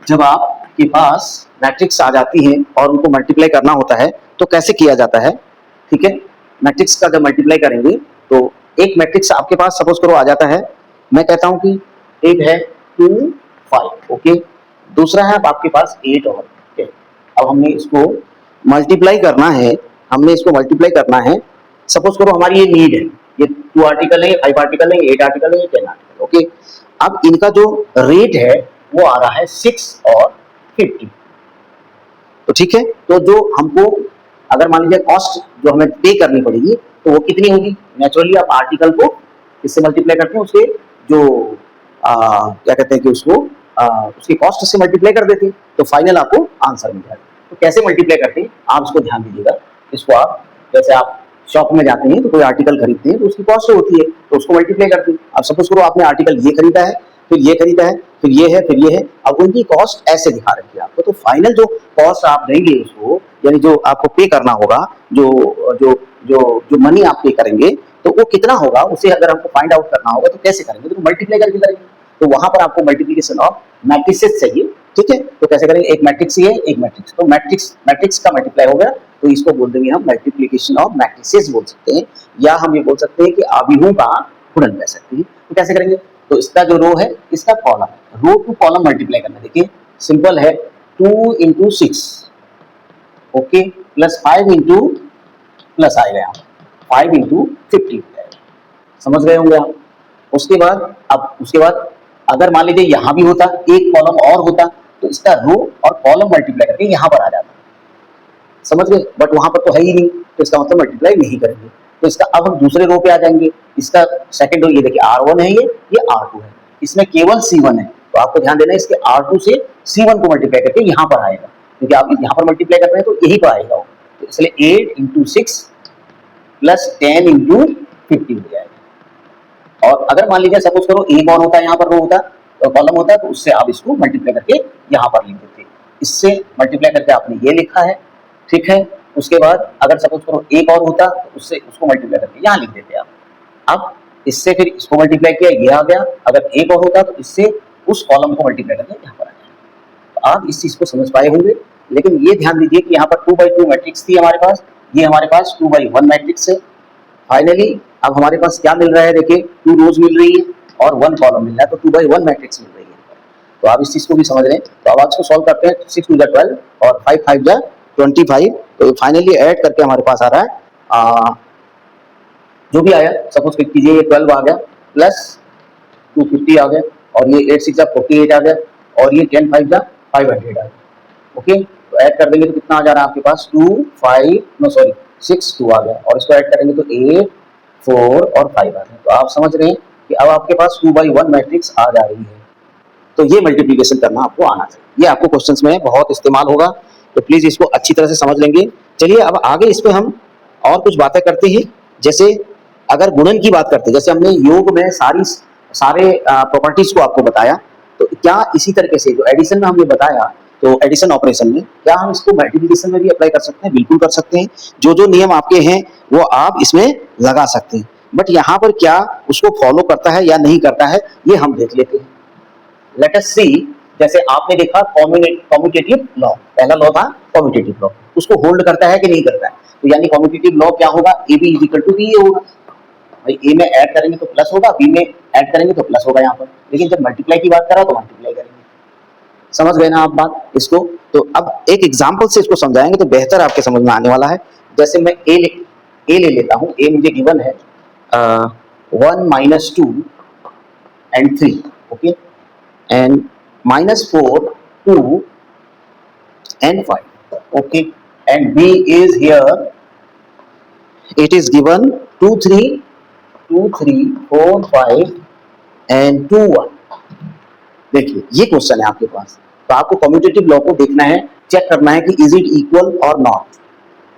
जब आपके पास मैट्रिक्स आ जाती है और उनको मल्टीप्लाई करना होता है तो कैसे किया जाता है, ठीक है। मैट्रिक्स का जब मल्टीप्लाई करेंगे तो एक मैट्रिक्स आपके पास सपोज करो आ जाता है, मैं कहता हूं कि एक है 2 5, ओके। दूसरा है आपके पास 8 और 10। अब हमने इसको मल्टीप्लाई करना है, सपोज करो हमारी ये नीड है, ये 2 आर्टिकल है, 5 आर्टिकल है, 8 आर्टिकल है, 10 आर्टिकल, ओके। अब इनका जो रेट है वो आ रहा है 6 और 50, तो ठीक है। तो जो हमको अगर मान लीजिए कॉस्ट जो हमें पे करनी पड़ेगी तो वो कितनी होगी, नेचुरली आप आर्टिकल को किससे मल्टीप्लाई करते हैं, उसके जो क्या कहते हैं कि उसकी कॉस्ट से मल्टीप्लाई कर देते हैं, तो फाइनल आपको आंसर मिल जाएगा। तो कैसे मल्टीप्लाई करते हैं आप इसको ध्यान दीजिएगा। इसको आप जैसे आप शॉप में जाते हैं तो कोई आर्टिकल खरीदते हैं तो उसकी कॉस्ट होती है, तो उसको मल्टीप्लाई करते हैं। अब सपोज करो आपने आर्टिकल ये खरीदा है, फिर ये खरीदा है, फिर ये है, फिर ये है, अब उनकी कॉस्ट ऐसे दिखा रखी है आपको, तो फाइनल जो कॉस्ट आप देंगे उसको, यानी जो आपको पे करना होगा, जो जो जो जो मनी आप पे करेंगे तो वो कितना होगा, उसे अगर हमको फाइंड आउट करना होगा तो कैसे करेंगे, तो मल्टीप्लाई करके करेंगे। तो वहां पर आपको मल्टीप्लिकेशन ऑफ मैट्रिसेस चाहिए, ठीक है। तो कैसे करेंगे, एक मैट्रिक्स ये एक मैट्रिक्स, तो मैट्रिक्स का मल्टीप्लाई हो गया तो इसको बोल देंगे हम मल्टीप्लिकेशन ऑफ मैट्रिसेस बोल सकते हैं, या हम ये बोल सकते हैं कि अभिनों का गुणन कह सकते हैं। तो कैसे करेंगे, तो इसका जो रो है इसका column, row to column multiply करना, देखिए सिंपल है, 2 into 6, okay, plus 5 into plus आएगा यहाँ 5 into 50, समझ गए होंगे आप। उसके बाद अगर मान लीजिए यहाँ भी होता, एक कॉलम और होता, तो इसका रो और कॉलम मल्टीप्लाई करके यहाँ पर आ जाता, समझ गए। बट वहां पर तो है ही नहीं, तो इसका मतलब मल्टीप्लाई नहीं करेंगे। तो इसका अब हम दूसरे रो पे आ जाएंगे, इसका सेकंड रो, ये देखिए R1 है, ये R2 है, इसमें केवल C1 है, तो आपको ध्यान देना है इसके R2 से C1 को मल्टीप्लाई करके यहाँ पर आएगा, क्योंकि आप यहाँ पर मल्टीप्लाई कर रहे हैं तो यही पर आएगा, तो इसलिए 8 into 6 प्लस 10 into 50 हो जाएगा। और अगर मान लीजिए सपोज करो एक और होता, यहाँ पर रो होता, तो कॉलम होता, तो उससे आप इसको मल्टीप्लाई करके यहाँ पर लिख देते, इससे मल्टीप्लाई करके आपने ये लिखा है, ठीक है। उसके बाद अगर सपोज करो एक और होता तो उससे उसको मल्टीप्लाई करके यहाँ लिख देते आप। अब इससे फिर इसको मल्टीप्लाई किया, ये आ गया, अगर एक और होता तो इससे उस कॉलम को मल्टीप्लाई करके यहाँ पर आ जाए। तो आप इस चीज को समझ पाए होंगे, लेकिन ये ध्यान दीजिए कि यहाँ पर 2/2 मैट्रिक्स थी हमारे पास, ये हमारे पास 2/1 मैट्रिक्स है। फाइनली अब हमारे पास क्या मिल रहा है, देखिए 2 रोज मिल रही है और 1 कॉलम मिल रहा है, तो 2/1 मैट्रिक्स मिल रही है। तो आप इस चीज को भी समझ रहे हैं। तो अब आज को सॉल्व करते हैं, 6 2 12 और 5 5 25, तो फाइनली ऐड करके हमारे पास आ रहा है जो भी आया, सपोज कीजिए ये 12 आ गया, प्लस 250 आ गया, और ये 8 6 48 आ गया, और ये 10 5 500 आ गया, ओके। तो ऐड कर देंगे तो कितना आ जा रहा है आपके पास, 6 2 आ गया, और इसको ऐड करेंगे तो 8 4 और 5 आ गया। तो आप समझ रहे हैं कि अब आपके पास 2/1 मैट्रिक्स आ जा रही है। तो ये मल्टीप्लिकेशन करना आपको आना चाहिए, ये आपको क्वेश्चंस में बहुत इस्तेमाल होगा, तो प्लीज इसको अच्छी तरह से समझ लेंगे। चलिए अब आगे इस पे हम और कुछ बातें करते हैं। जैसे अगर गुणन की बात करते हैं, जैसे हमने योग में सारे प्रॉपर्टीज को आपको बताया, तो क्या इसी तरीके से जो एडिशन में हमने बताया, तो एडिशन ऑपरेशन में क्या हम इसको मल्टीप्लिकेशन में भी अप्लाई कर सकते हैं, बिल्कुल कर सकते हैं। जो जो नियम आपके हैं वो आप इसमें लगा सकते हैं, बट यहाँ पर क्या उसको फॉलो करता है या नहीं करता है ये हम देख लेते हैं। लेट अस सी, जैसे आपने देखा कम्यूटेटिव लॉ, पहला लॉ था कम्यूटेटिव लॉ, उसको होल्ड करता है कि नहीं करता है। तो यानी कम्यूटेटिव लॉ क्या होगा, AB = BA होगा। भाई A में ऐड करेंगे तो प्लस होगा, B में ऐड करेंगे तो प्लस होगा यहाँ पर, लेकिन जब मल्टीप्लाई की बात करा तो मल्टीप्लाई करेंगे। समझ गए ना आप बात इसको। तो अब एक एग्जांपल से इसको समझाएंगे तो बेहतर आपके समझ में आने वाला है। जैसे मैं A ले लेता हूँ, A मुझे गिवन है 1 - 2 and 3, okay, and -4 2 and 5, okay, and B is here, it is given 2 3 4 5 and 2 1। देखिए ये क्वेश्चन है आपके पास, तो आपको कम्यूटेटिव लॉ को देखना है, चेक करना है कि इज इट इक्वल और नॉट,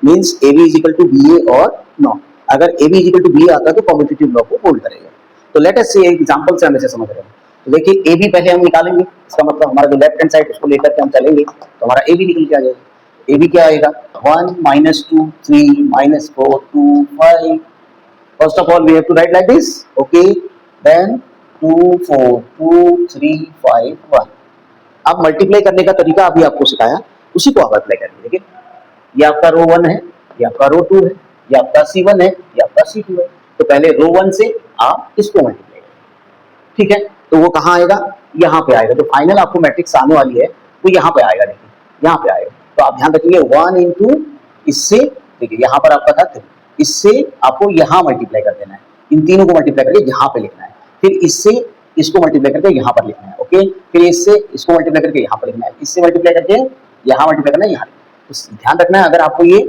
मींस AB = BA और नॉट। अगर A B equal to B आता है तो कॉम्पिटिटिव लॉ को होल्ड करेगा। तो लेट अस से एग्जांपल से हम इसे समझ रहे हैं। तो देखिए ए बी पहले हम निकालेंगे, इसका मतलब हमारा जो लेफ्ट हैंड साइड उसको लेकर के हम चलेंगे तो हमारा ए बी निकल के आ जाएगा। ए बी क्या आएगा 1 -2 3 -4 2 5। First of all, we have to write like this. Okay. Then 2 4 2 3 5 1। अब मल्टीप्लाई करने का तरीका अभी आपको सिखाया, उसी को आप अप्लाई करेंगे। देखिए ये आपका रो 1 है, ये आपका रो 2 है, ये आपका C1 है, ये आपका C2 है। तो पहले रो 1 से आप इसको मल्टीप्लाई करेंगे, ठीक है। तो वो कहाँ आएगा, यहाँ पे आएगा। जो फाइनल आपको मैट्रिक्स आने वाली है वो यहाँ पे आएगा। देखिए यहाँ पे आएगा। तो आप ध्यान रखिए 1 इंटू इससे, देखिए यहाँ पर आपका था 3, इससे आपको यहाँ मल्टीप्लाई कर देना है। इन तीनों को मल्टीप्लाई करके यहाँ पे लिखना है, फिर इससे इसको मल्टीप्लाई करके यहाँ पर लिखना है। ओके, फिर इससे इसको मल्टीप्लाई करके यहाँ पर लिखना है, इससे मल्टीप्लाई करके यहाँ मल्टीप्लाई करना है यहाँ। तो ध्यान रखना है, अगर आपको ये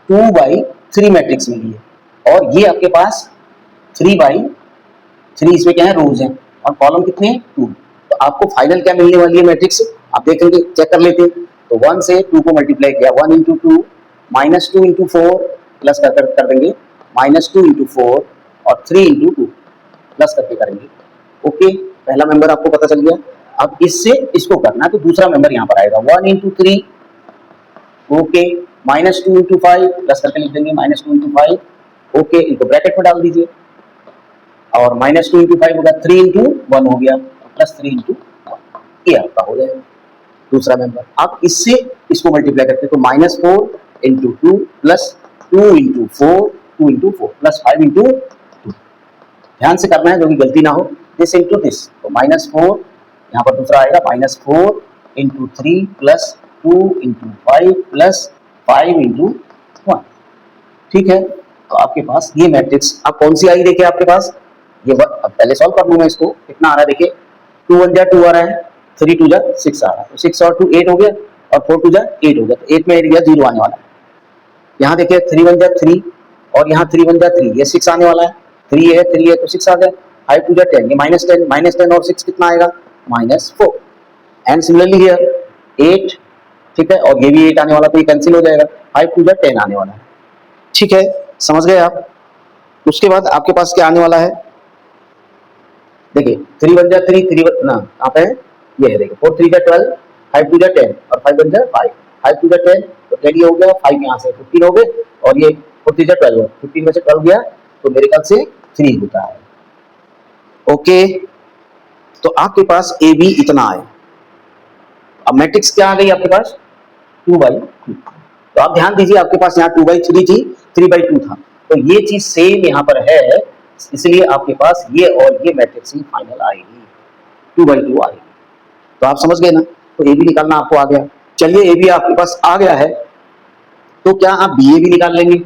2/3 मैट्रिक्स मिली है और ये आपके पास 3/3, इसमें क्या है रोज है और कॉलम कितने हैं 2, तो आपको फाइनल क्या मिलने वाली है मैट्रिक्स आप देखेंगे, चेक कर लेते हैं। तो 1 से 2 को मल्टीप्लाई किया, 1 इंटू 2 -2 इंटू 4 प्लस कर देंगे, -2 इंटू 4 और 3 इंटू 2 प्लस करके करेंगे। ओके, पहला मेंबर आपको पता चल गया। अब इससे इसको करना है तो दूसरा मेंबर यहाँ पर आएगा 1 इंटू 3। ओके, -2 इंटू 5 प्लस करके लिख देंगे, -2 इंटू 5। ओके, इनको ब्रैकेट में डाल दीजिए और -2 इंटू 5 होगा 3 इंटू 1 हो गया, प्लस 3 इंटू 1, ये आपका हो जाएगा दूसरा मेंबर। आप इससे इसको मल्टीप्लाई करते हैं तो -4 into 2 plus 2 into 4 2 into 4 plus 5 into 2। ध्यान से करना है जो कि गलती ना हो, दिस इंटू दिस। तो -4 यहाँ पर दूसरा आएगा, -4 into 3 plus 2 into 5 plus 5 into 1। ठीक है, तो आपके पास ये मैट्रिक्स अब कौन सी आई देखिए आपके पास, ये अब पहले सॉल्व कर लूँ मैं इसको। कितना आ रहा है देखिए, 2 1 जा 2 आ रहा है, 3 2 जा 6 आ रहा है, तो 6 और 2 8 हो गया और 4 2 जा 8 हो गया। तो 8 में एरिया 0 आने वाला है। यहाँ देखिए 3 1 जा 3 और यहाँ 3 1 जा 3, ये 6 आने वाला है। 3 है तो 6 आ गया, 5 2 जा 10, ये -10 और 6 कितना आएगा -4। एंड सिमिलरली हियर 8, ठीक है, और ये भी 8 आने वाला, तो ये कैंसिल हो जाएगा, 5 2 जा 10 आने वाला है। ठीक है, समझ गए आप। उसके बाद आपके पास क्या आने वाला है, देखिए 3 1 जा 3 3 ना यहाँ पे ये है, देखिए 4 3 जा 12, 5 2 जा 10 और 5 1 जा 5, 5 2 जा 10 तो 10 ये हो गया, 5 यहाँ से 15 हो गए और ये 4 3 जा 12, 15 में से 12 गया तो मेरे ख्याल से 3 होता है। ओके, तो आपके पास ए बी इतना है। अब मैट्रिक्स क्या आ गई आपके पास 2/3। तो आप ध्यान दीजिए, आपके पास यहाँ 2/3 थी, 3/2 था, तो ये चीज सेम यहाँ पर है, इसलिए आपके पास ये और ये मैट्रिक्स ही फाइनल आएगी, 2/2 आएगी। तो आप समझ गए ना, तो ए बी निकालना आपको आ गया। चलिए ए बी आपके पास आ गया है, तो क्या आप बी ए भी निकाल लेंगे?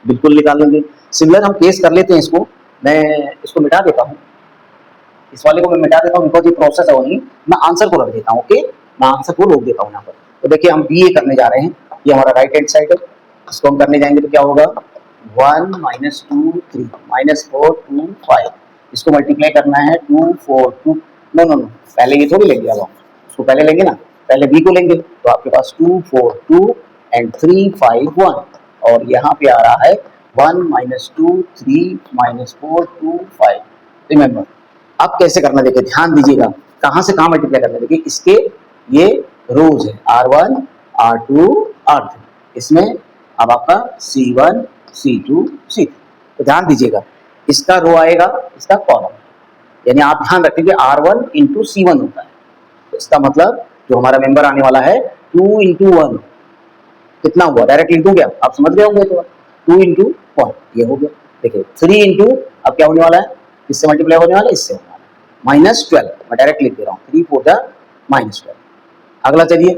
बिल्कुल निकाल लेंगे। सिमिलर हम केस कर लेते हैं इसको, मैं इसको मिटा देता हूँ, इस वाले को मैं मिटा देता हूँ बिकॉज ये प्रोसेस है ओनली। मैं आंसर को रख देता हूँ। ओके, मैं आंसर को रोक देता हूँ यहाँ पर। तो देखिए हम बी ए करने जा रहे हैं, ये हमारा राइट हैंड साइड है, इसको हम करने जाएंगे तो क्या होगा 1 -2 3 -4 2 5, इसको मल्टीप्लाई करना है 2 4 2, नो पहले ये थोड़ी लेंगे, अब हम इसको पहले लेंगे ना, पहले बी को लेंगे। तो आपके पास 2 4 2 एंड 3 5 1 और यहाँ पे आ रहा है 1 -2 3 -4 2 5। रिमेंबर अब कैसे करना, देखिए ध्यान दीजिएगा, कहाँ से कहाँ मल्टीप्लाई करना है। देखिए इसके ये रोज है R1 R2 R3, इसमें अब आपका C1 C2 C3। तो ध्यान दीजिएगा, इसका रो आएगा, इसका कॉलम, यानी आप ध्यान रखेंगे R1 इंटू C1 होता है। तो इसका मतलब जो हमारा मेंबर आने वाला है 2 इंटू 1 कितना हुआ, डायरेक्ट लिख दूं क्या, आप समझ गए होंगे। तो 2 इंटू 1 ये हो गया। देखिए 3 इंटू अब क्या होने वाला है, इससे मल्टीप्लाई होने वाला है, इससे होने वाला है -12, मैं डायरेक्ट लिख दे रहा हूँ, 3 4 जा -12। अगला चलिए,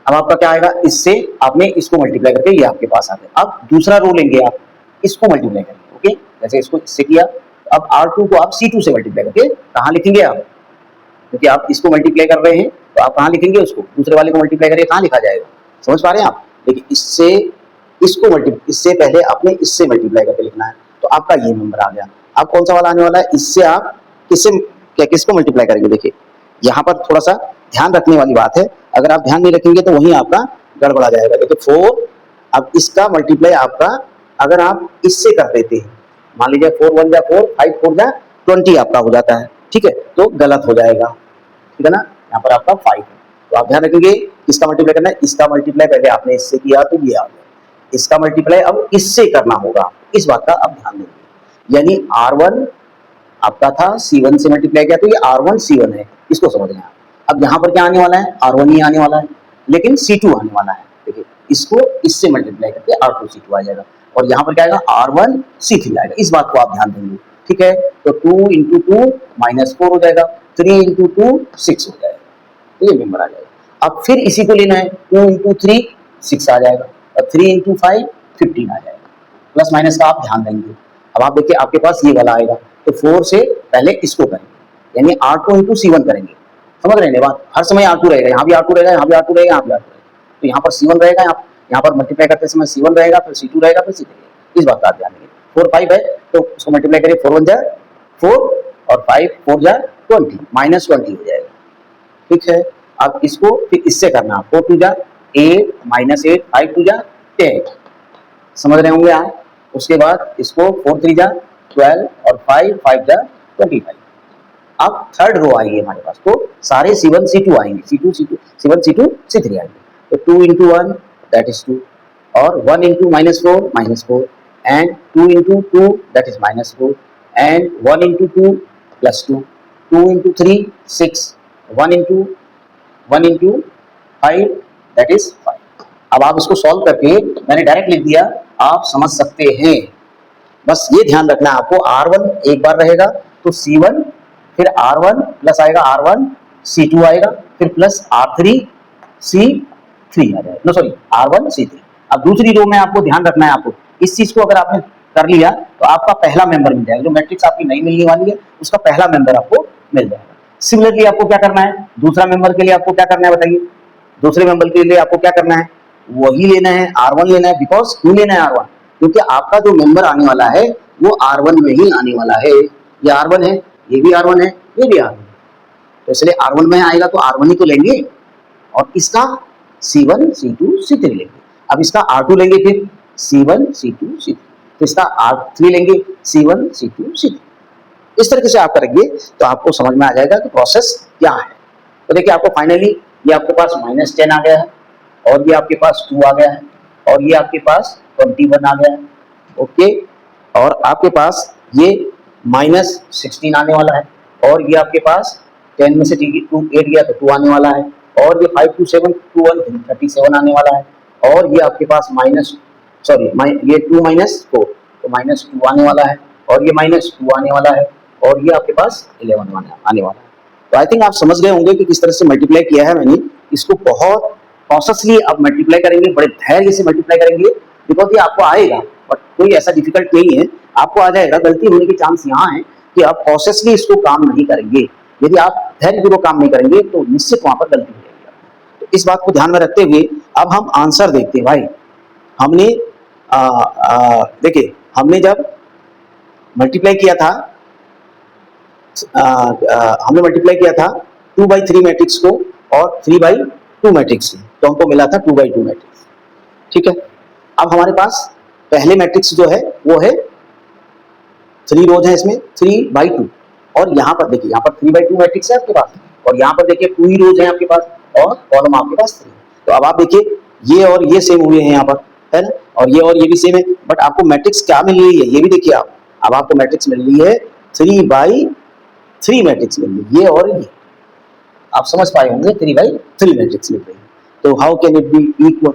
अब आपका क्या आएगा, इससे आपने इसको मल्टीप्लाई करके ये आपके पास आ गया। अब दूसरा रो लेंगे, आप इसको मल्टीप्लाई करेंगे। ओके, जैसे इसको इससे किया, अब R2 को आप C2 से मल्टीप्लाई करके कहाँ लिखेंगे आप, क्योंकि आप इसको मल्टीप्लाई कर रहे हैं तो आप कहाँ लिखेंगे, उसको दूसरे वाले को मल्टीप्लाई करके कहाँ लिखा जाएगा, समझ पा रहे हैं आप। देखिए इससे इसको इससे पहले आपने इससे मल्टीप्लाई करके लिखना है, तो आपका ये नंबर आ गया। अब कौन सा वाला आने वाला है, इससे आप किसको मल्टीप्लाई करेंगे। देखिए यहाँ पर थोड़ा सा ध्यान रखने वाली बात है, अगर आप ध्यान नहीं रखेंगे तो वहीं आपका गड़बड़ा जाएगा। देखिए 4, अब इसका मल्टीप्लाई आपका अगर आप इससे कर देते हैं, मान लीजिए 4 1 जा 4, 5 4 जा 20 आपका हो जाता है, ठीक है, तो गलत हो जाएगा, ठीक है ना, यहाँ पर आपका 5 है। तो आप ध्यान रखेंगे इसका मल्टीप्लाई करना है, इसका मल्टीप्लाई पहले आपने इससे किया तो ये आ गया, इसका मल्टीप्लाई अब इससे करना होगा, इस बात का आप ध्यान देंगे। यानी R1 आपका था C1 से मल्टीप्लाई किया तो ये R1 C1 है, इसको समझ लें। अब यहाँ पर क्या आने वाला है, R1 ही आने वाला है, लेकिन C2 आने वाला है। देखिए इसको इससे मल्टीप्लाई करके R2 C2 आ जाएगा, और यहाँ पर क्या आएगा, R1 C3 आएगा। इस बात को आप ध्यान देंगे, ठीक है। तो 2 इंटू 2 -4 हो जाएगा, 3 इंटू 2 6 हो जाएगा, तो ये नंबर आ जाएगा। अब फिर इसी को लेना है, 2 इंटू 3 6 आ जाएगा, और 3 इंटू 5 15 आ जाएगा। प्लस माइनस का आप ध्यान देंगे। अब आप देखिए आपके पास ये वाला आएगा, तो 4 से पहले इसको करेंगे, यानी R2 इंटू C1 करेंगे। समझ रहे हैं बात, हर समय R2 रहेगा, यहाँ भी R2 रहेगा, यहाँ भी R2 रहेगा, यहाँ भी R2 रहेगा, तो यहाँ पर C1 रहेगा, यहाँ पर मल्टीप्लाई करते समय C1 रहेगा, फिर C2 रहेगा, फिर C3 रहेगा। इस बात का आप ध्यान देंगे। 4 5 है तो उसको मल्टीप्लाई करिए, 4 1 जा 4 और 5 4 जा 20 -20 हो जाएगा, ठीक है। अब इसको फिर इससे करना, 4 2 जा 8 -8 5 2 जा 10, समझ रहे होंगे आप। उसके बाद इसको 4 3 जा 12 और 5 5 जा 25। अब थर्ड रो आएगी हमारे पास, तो सारे C1 C2 आएंगे, C2 C2 C1 C2 C3 आएंगे। तो 2 इंटू 1 दैट इज 2, और 1 into -4 and 2 into 2 that is -4 and 1 into 2 +2, 2 into 3 6, 1 into 5 that is 5। अब आप इसको सॉल्व करके, मैंने डायरेक्ट लिख दिया, आप समझ सकते हैं। बस ये ध्यान रखना है आपको, R1 एक बार रहेगा तो C1, फिर R1 प्लस आएगा R1 C2 आएगा, फिर प्लस R3 C3 आ जाएगा, नो सॉरी R1 C3। अब दूसरी रो में आपको ध्यान रखना है, आपको इस चीज को अगर आपने कर लिया तो आपका पहला मेंबर मिल जाएगा, जो मैट्रिक्स आपकी नहीं मिलने वाली है उसका पहला मेंबर आपको मिल जाएगा। सिमिलरली आपको क्या करना है, दूसरा मेंबर के लिए आपको क्या करना है बताइए, दूसरे मेंबर के लिए आपको क्या करना है, वही लेना है, R1 लेना है। बिकॉज क्यों लेना है R1, क्योंकि आपका जो मेंबर आने वाला है वो R1 में ही आने वाला है। ये R1 है, ये भी R1 है, ये भी R1 है, तो इसलिए R1 में आएगा तो R1 ही तो लेंगे, और इसका C1 C2 C3 लेंगे। अब इसका R2 लेंगे, फिर C1 C2 C3, फिर इसका R3 लेंगे, C1 C2 C3। इस तरीके से आप करेंगे तो आपको समझ में आ जाएगा कि प्रोसेस क्या है। तो देखिए आपको फाइनली ये आपके पास -10 आ गया है, और ये आपके पास 2 आ गया है, और ये आपके पास 21 आ गया है, ओके। और आपके पास ये -16 आने वाला है, और ये आपके पास 10 में से 2 8 गया तो 2 आने वाला है, और ये 5 2 7 2 1 37 आने वाला है, और ये आपके पास ये 2 -4 तो -2 आने वाला है, और ये -2 आने वाला है, और ये आपके पास 11 आने वाला है। तो आई थिंक आप समझ गए होंगे कि किस तरह से मल्टीप्लाई किया है मैंने इसको। बहुत प्रोसेसली आप मल्टीप्लाई करेंगे, बड़े धैर्य से मल्टीप्लाई करेंगे, बिकॉज ये आपको आएगा, बट कोई ऐसा डिफिकल्ट नहीं है, आपको आ जाएगा। गलती होने के चांस यहाँ है कि आप प्रोसेसली इसको काम नहीं करेंगे। यदि आप धैर्यपूर्वक काम नहीं करेंगे तो निश्चित वहां पर गलती हो जाएगी। तो इस बात को ध्यान में रखते हुए अब हम आंसर देखते हैं भाई। हमने देखिए हमने जब मल्टीप्लाई किया था, हमने मल्टीप्लाई किया था 2/3 मैट्रिक्स को और 3/2 मैट्रिक्स से, तो हमको मिला था 2/2 मैट्रिक्स, ठीक है। अब हमारे पास पहले मैट्रिक्स जो है वो है 3 रोज है इसमें 3/2, और यहाँ पर देखिए यहाँ पर 3/2 मैट्रिक्स है आपके पास, और यहाँ पर देखिए 2 ही रोज है आपके पास, और कॉलम आपके पास 3। तो अब आप देखिए ये और ये सेम हुए हैं यहाँ पर, है ना, और ये भी सेम है, बट आपको मैट्रिक्स क्या मिल रही है ये भी देखिए आप। अब आपको मैट्रिक्स मिल रही है 3/3 मैट्रिक्स मिल रही है, ये और ये आप समझ पाए होंगे, 3/3 मैट्रिक्स मिल रही है। तो how can it be equal,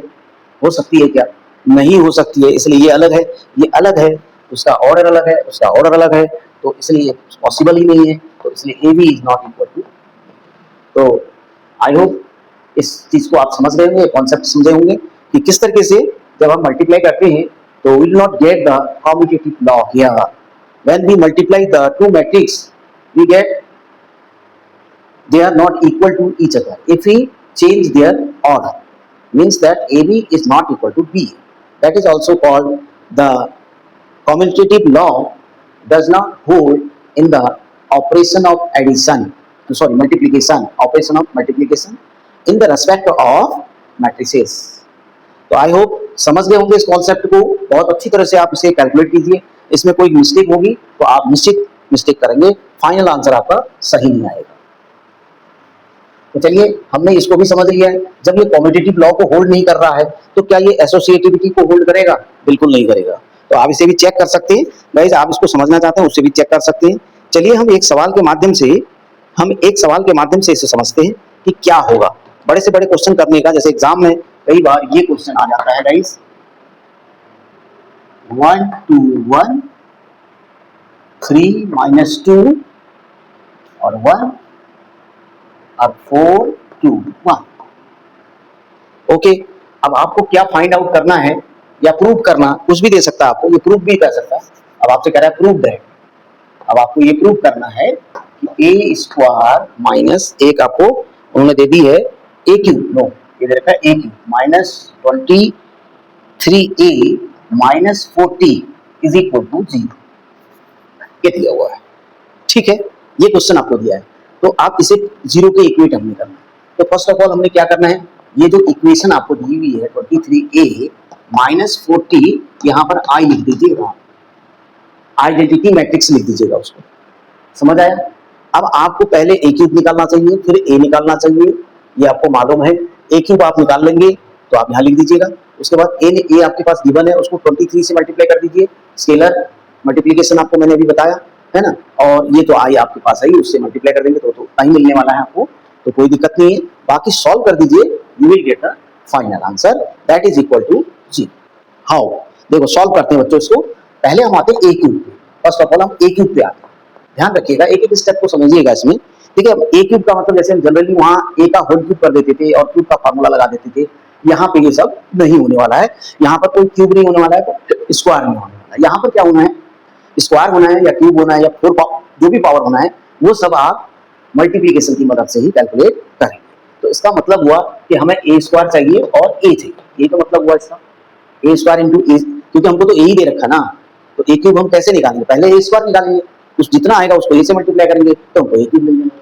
हो सकती है क्या, नहीं हो सकती है, इसलिए ये अलग है, ये अलग है, उसका ऑर्डर अलग है, उसका ऑर्डर अलग है, तो इसलिए पॉसिबल ही नहीं है, तो इसलिए A B is not equal to. तो आई होप इस चीज को आप समझ गए होंगे, कॉन्सेप्ट समझे होंगे कि किस तरीके से जब हम मल्टीप्लाई करते हैं तो will not get the commutative law here. When we multiply the two matrix we get they are not equal to each other. If we change their order, means that AB is not equal to B. That is also called the commutative law does not hold in the operation of multiplication, operation of multiplication in the respect of matrices. So I hope समझ गए होंगे इस concept को, बहुत अच्छी तरह से आप इसे कैलकुलेट कीजिए। इसमें कोई मिस्टेक होगी तो आप निश्चित मिस्टेक करेंगे, फाइनल आंसर आपका सही नहीं आएगा। तो चलिए, हमने इसको भी समझ लिया है। जब ये कॉम्पिटिटिव लॉ को होल्ड नहीं कर रहा है तो क्या ये एसोसिएटिविटी को होल्ड करेगा? बिल्कुल नहीं करेगा। तो आप इसे भी चेक कर सकते हैं गाइस, आप इसको समझना चाहते हैं उससे भी चेक कर सकते हैं। चलिए, हम एक सवाल के माध्यम से इसे समझते हैं कि क्या होगा। बड़े से बड़े क्वेश्चन करने का, जैसे एग्जाम में कई बार ये क्वेश्चन आ जाता है गाइस, 1 2 1 3 -2 और 1 और 4 2 1। ओके, अब आपको क्या फाइंड आउट करना है या प्रूव करना, कुछ भी दे सकता है आपको, ये प्रूव भी कर सकता है। अब आपसे कह रहा है प्रूव दैट, अब आपको ये प्रूव करना है कि ए स्क्वायर माइनस एक आपको उन्होंने दे दी है ए क्यूब, नो ये दे रखा है A cube minus 23a minus 40 is equal to 0, ये दिया हुआ है। ठीक है, ये क्वेश्चन आपको दिया है, तो आप इसे जीरो के इक्वेट हमने करना है। तो फर्स्ट ऑफ ऑल हमने क्या करना है, ये जो इक्वेशन आपको दी हुई है 23a माइनस 40, यहाँ पर आई लिख दीजिएगा, आइडेंटिटी मैट्रिक्स लिख दीजिएगा उसको, समझ आया। अब आपको पहले ए क्यूब निकालना चाहिए, फिर ए निकालना चाहिए, ये आपको मालूम है। ए क्यूब आप निकाल लेंगे तो आप यहाँ लिख दीजिएगा। उसके बाद ए आपके पास गिवन है, उसको 23 से मल्टीप्लाई कर दीजिए, स्केलर मल्टीप्लीकेशन आपको मैंने अभी बताया है ना। और ये तो आई आपके पास आई, उससे मल्टीप्लाई कर देंगे तो टाइम मिलने वाला है आपको, तो कोई दिक्कत नहीं है। बाकी सॉल्व कर दीजिए, you will get the final answer that is equal to 0। How, देखो सॉल्व करते हैं बच्चों इसको। पहले हम आते हैं ए क्यूब पे, फर्स्ट ऑफ ऑल हम ए क्यूब पे आते हैं। ध्यान रखिएगा, एक एक स्टेप को समझिएगा इसमें। ठीक है, ए क्यूब का मतलब जैसे हम जनरली वहां ए का होल क्यूब कर देते थे और क्यूब का फार्मूला लगा देते थे, यहाँ पे ये सब नहीं होने वाला है। यहाँ पर कोई क्यूब नहीं होने वाला है, तो स्क्वायर नहीं होने वाला है। यहाँ पर क्या होना है, स्क्वायर होना है या क्यूब होना है या 4 जो भी पावर होना है, वो सब आप मल्टीप्लीकेशन की मदद से ही कैलकुलेट करेंगे। तो इसका मतलब हुआ कि हमें ए स्क्वायर चाहिए और ए चाहिए, ये तो मतलब हुआ इसका ए स्क्वायर इंटू ए, क्योंकि हमको तो ए ही दे रखा ना। तो ए क्यूब हम कैसे निकालेंगे, पहले ए स्क्वायर निकालेंगे, उस जितना आएगा उसको ए से मल्टीप्लाई करेंगे तो हमको ए क्यूब मिल जाएगा।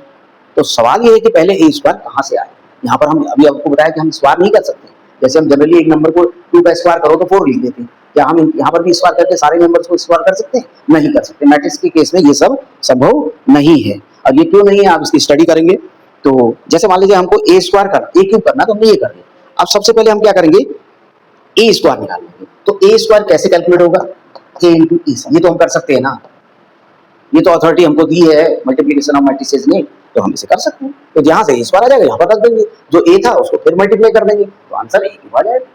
तो सवाल ये है कि पहले ए स्क्वायर कहाँ से आए। यहाँ पर हम अभी आपको बताया कि हम स्क्वायर नहीं कर सकते। जैसे हम जनरली एक नंबर को 2 का स्क्वायर करो तो 4 लिख देते हैं, क्या हम यहाँ पर भी स्क्वायर करके सारे नंबर्स को स्क्वायर कर सकते हैं? नहीं कर सकते। मैट्रिक्स के केस में ये सब संभव नहीं है। अब ये क्यों नहीं है, आप इसकी स्टडी करेंगे। तो जैसे मान लीजिए हमको ए स्क्वायर करना, ए क्यूब करना, तो हमने ये कर दिया। अब सबसे पहले हम क्या करेंगे, ए स्क्वायर निकाल लेंगे। तो ए स्क्वायर कैसे कैलकुलेट होगा, ए इंटू ई, ये तो हम कर सकते हैं ना, ये तो अथॉरिटी हमको दी है मल्टीप्लिकेशन ऑफ मैट्रिसेस ने, तो हम इसे कर सकते हैं। तो जहां से ए स्क्वायर आ जाएगा यहाँ पर रख देंगे, जो ए था उसको फिर मल्टीप्लाई कर देंगे, तो आंसर ए क्यूब आ जाएगा।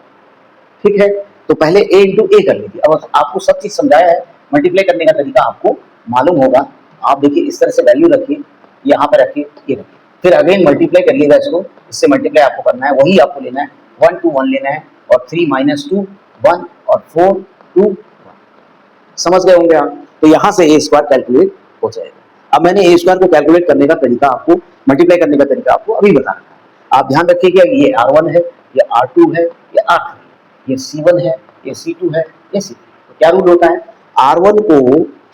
ठीक है, तो पहले ए इंटू ए कर लीजिए। अब आपको सब चीज समझाया है, मल्टीप्लाई करने का तरीका आपको मालूम होगा। आप देखिए इस तरह से वैल्यू रखिए, यहाँ पर रखिए, ये रखिए, फिर अगेन मल्टीप्लाई करिएगा इसको, इससे मल्टीप्लाई आपको करना है, वही आपको लेना है, 1 2 1 लेना है, और 3 -2 1 और 4 2 1। समझ गए होंगे आप। तो यहाँ से ए स्क्वायर कैलकुलेट हो जाएगा। अब मैंने ए स्क्वायर को कैलकुलेट करने का तरीका आपको, मल्टीप्लाई करने का तरीका आपको अभी बताना है। आप ध्यान रखिए कि ये R1 है, ये R2 है, ये R3, ये C1 है, ये C2 है, ये C3। तो क्या रूल होता है, R1 को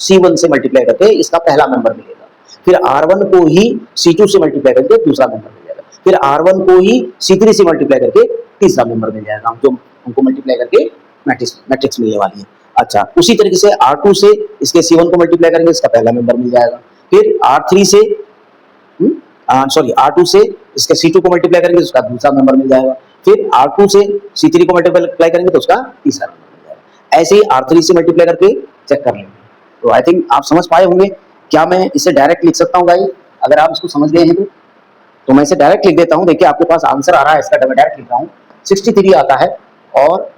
C1 से मल्टीप्लाई करके इसका पहला नंबर मिलेगा, फिर R1 को ही C2 से मल्टीप्लाई करके दूसरा नंबर मिल जाएगा, फिर R1 को ही C3 से मल्टीप्लाई करके तीसरा नंबर मिल जाएगा, जो हमको मल्टीप्लाई करके मैट्रिक्स मिलने वाली है। अच्छा, उसी तरीके से R2 से इसके C1 को मल्टीप्लाई करेंगे, इसका पहला नंबर मिल जाएगा, फिर R3 से R2 से इसके C2 को मल्टीप्लाई करेंगे तो उसका दूसरा नंबर मिल जाएगा, फिर R2 से C3 को मल्टीप्लाई करेंगे तो उसका तीसरा नंबर मिल जाएगा। ऐसे ही R3 से मल्टीप्लाई करके चेक कर लेंगे। तो आई थिंक आप समझ पाए होंगे। क्या मैं इसे डायरेक्ट लिख सकता हूँ गाइस, अगर आप इसको समझ गए हैं तो मैं इसे डायरेक्ट लिख देता हूँ। देखिए आपके पास आंसर आ रहा है इसका, मैं डायरेक्ट लिख रहा हूँ। 63 आता है और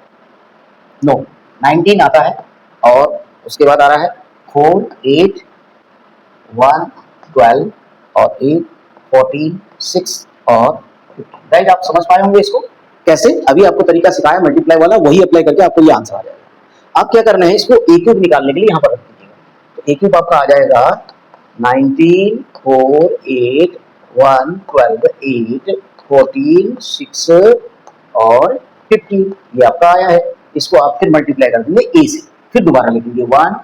19 आता है, और उसके बाद आ रहा है 4 8 1 12 और 8 14 6 और 15। गाइस आप समझ पाए होंगे इसको कैसे, अभी आपको तरीका सिखाया मल्टीप्लाई वाला, वही अप्लाई करके आपको ये आंसर आ जाएगा। आप क्या करना है, इसको ए क्यूब निकालने के लिए यहाँ पर रख दीजिएगा। तो ए क्यूब आपका आ जाएगा 19 4 8 1 12 8 14 6 और 15, ये आपका आया है। इसको आप फिर मल्टीप्लाई कर देंगे ए से, फिर दोबारा लिखेंगे 1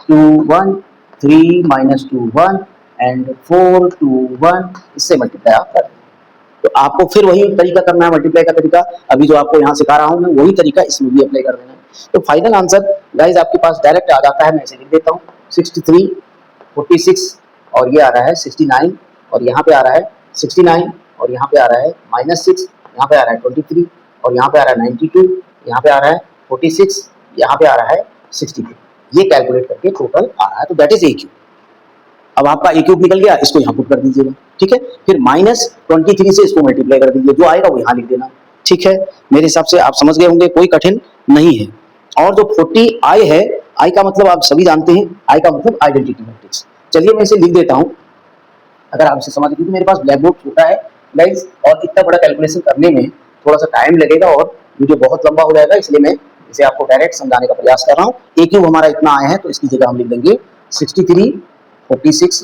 2 1 3 -2 1 एंड 4 2 1, इससे मल्टीप्लाई आप कर देंगे। तो आपको फिर वही तरीका करना है, मल्टीप्लाई का तरीका अभी जो आपको यहाँ सिखा रहा हूँ मैं, वही तरीका इसमें भी अप्लाई कर देना है। तो फाइनल आंसर गाइज आपके पास डायरेक्ट आ जाता है, मैं इसे लिख देता हूँ 63, 46 और ये आ रहा है 69 और यहाँ पे आ रहा है 69 और यहाँ पे आ रहा है -6, यहाँ पे आ रहा है 23 और यहाँ पे आ रहा है 92, यहाँ पे आ रहा है 46, यहाँ पे आ रहा है 63। ये कैलकुलेट करके टोटल आ रहा है, तो दैट इज AQ। अब आपका ए क्यूब निकल गया, इसको यहाँ पुट कर दीजिएगा, ठीक है। फिर -23 से इसको मल्टीप्लाई कर दीजिए, जो आएगा वो यहाँ लिख देना, ठीक है। मेरे हिसाब से आप समझ गए होंगे, कोई कठिन नहीं है। और जो 40i है, आई का मतलब आप सभी जानते हैं, आई का मतलब आइडेंटिटी मैट्रिक्स। चलिए मैं इसे लिख देता हूँ, अगर आप इसे समझ, क्योंकि मेरे पास ब्लैक बोर्ड छोटा है गाइज और इतना बड़ा कैलकुलेशन करने में थोड़ा सा टाइम लगेगा और वीडियो बहुत लंबा हो जाएगा, इसलिए मैं इसे आपको डायरेक्ट समझाने का प्रयास कर रहा हूँ। ए क्यूब हमारा इतना आया है, तो इसकी जगह हम लिख देंगे 63, 46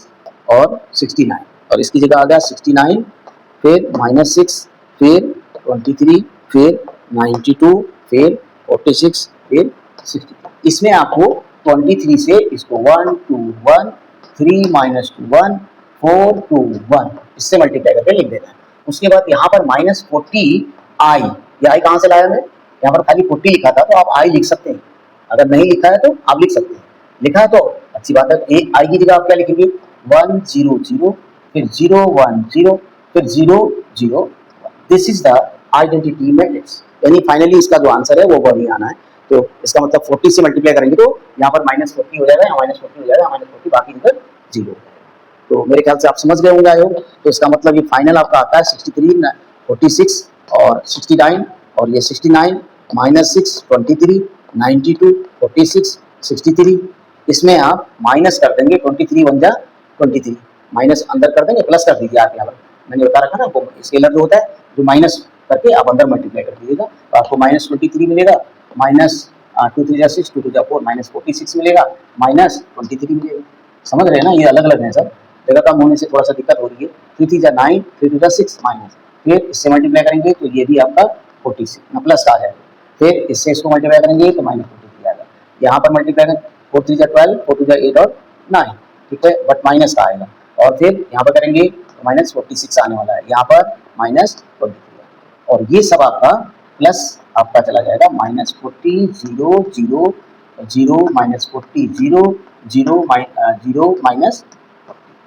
और 69 और इसकी जगह आ गया 69, फिर -6, फिर 23, फिर 92, फिर 46, फिर 63। इसमें आपको 23 से इसको 1 2 1 3 -2 1 4 2 1 इससे मल्टीप्लाई करके लिख देना है। उसके बाद यहाँ पर -40i, ये आई कहाँ से लाया मैं, यहाँ पर खाली 40 लिखा था तो आप आई लिख सकते हैं, अगर नहीं लिखा है तो आप लिख सकते हैं, लिखा है तो अच्छी बात है। ए आई की जगह आप क्या लिखेंगे 1 0 0, फिर 0 1 0, फिर 0 0 1। This is the identity matrix, यानी फाइनली इसका जो आंसर है वो वही आना है। तो इसका मतलब 40 से मल्टीप्लाई करेंगे तो यहाँ पर -40 हो जाएगा, यहाँ -40 हो जाएगा, -40 बाकी इधर 0। तो मेरे ख्याल से आप समझ गए होंगे, आए हो। तो इसका मतलब ये फाइनल आपका आता है 63, 46 और 69 और ये 69 -6 23 92 46 63। इसमें आप माइनस कर देंगे, 23 1 जा 23, माइनस अंदर कर देंगे, प्लस कर दीजिए आप यहाँ पर, मैंने बता रखा ना आपको स्केलर जो होता है, जो माइनस करके आप अंदर मल्टीप्लाई कर दीजिएगा, तो आपको -23 मिलेगा, -2 3 जा 6 2 2 जा 4 -46 मिलेगा, -23 मिलेगा। समझ रहे हैं ना, ये अलग अलग है सर, जगह कम होने से थोड़ा सा दिक्कत हो रही है। 3 3 जा 9 3 2 जा 6 माइनस, फिर इससे मल्टीप्लाई करेंगे तो ये भी आपका 46 प्लस का आ जाएगा, फिर इससे इसको मल्टीप्लाई करेंगे तो -43 आएगा, यहाँ पर मल्टीप्लाई करेंगे 4 3 जा 12 4 2 जा 8 और 9, ठीक है, बट माइनस का आएगा, और फिर यहाँ पर करेंगे तो -46 आने वाला है, यहाँ पर -23 और ये सब आपका प्लस आपका चला जाएगा -40 0 0 0 -40 0 0 0 माइनस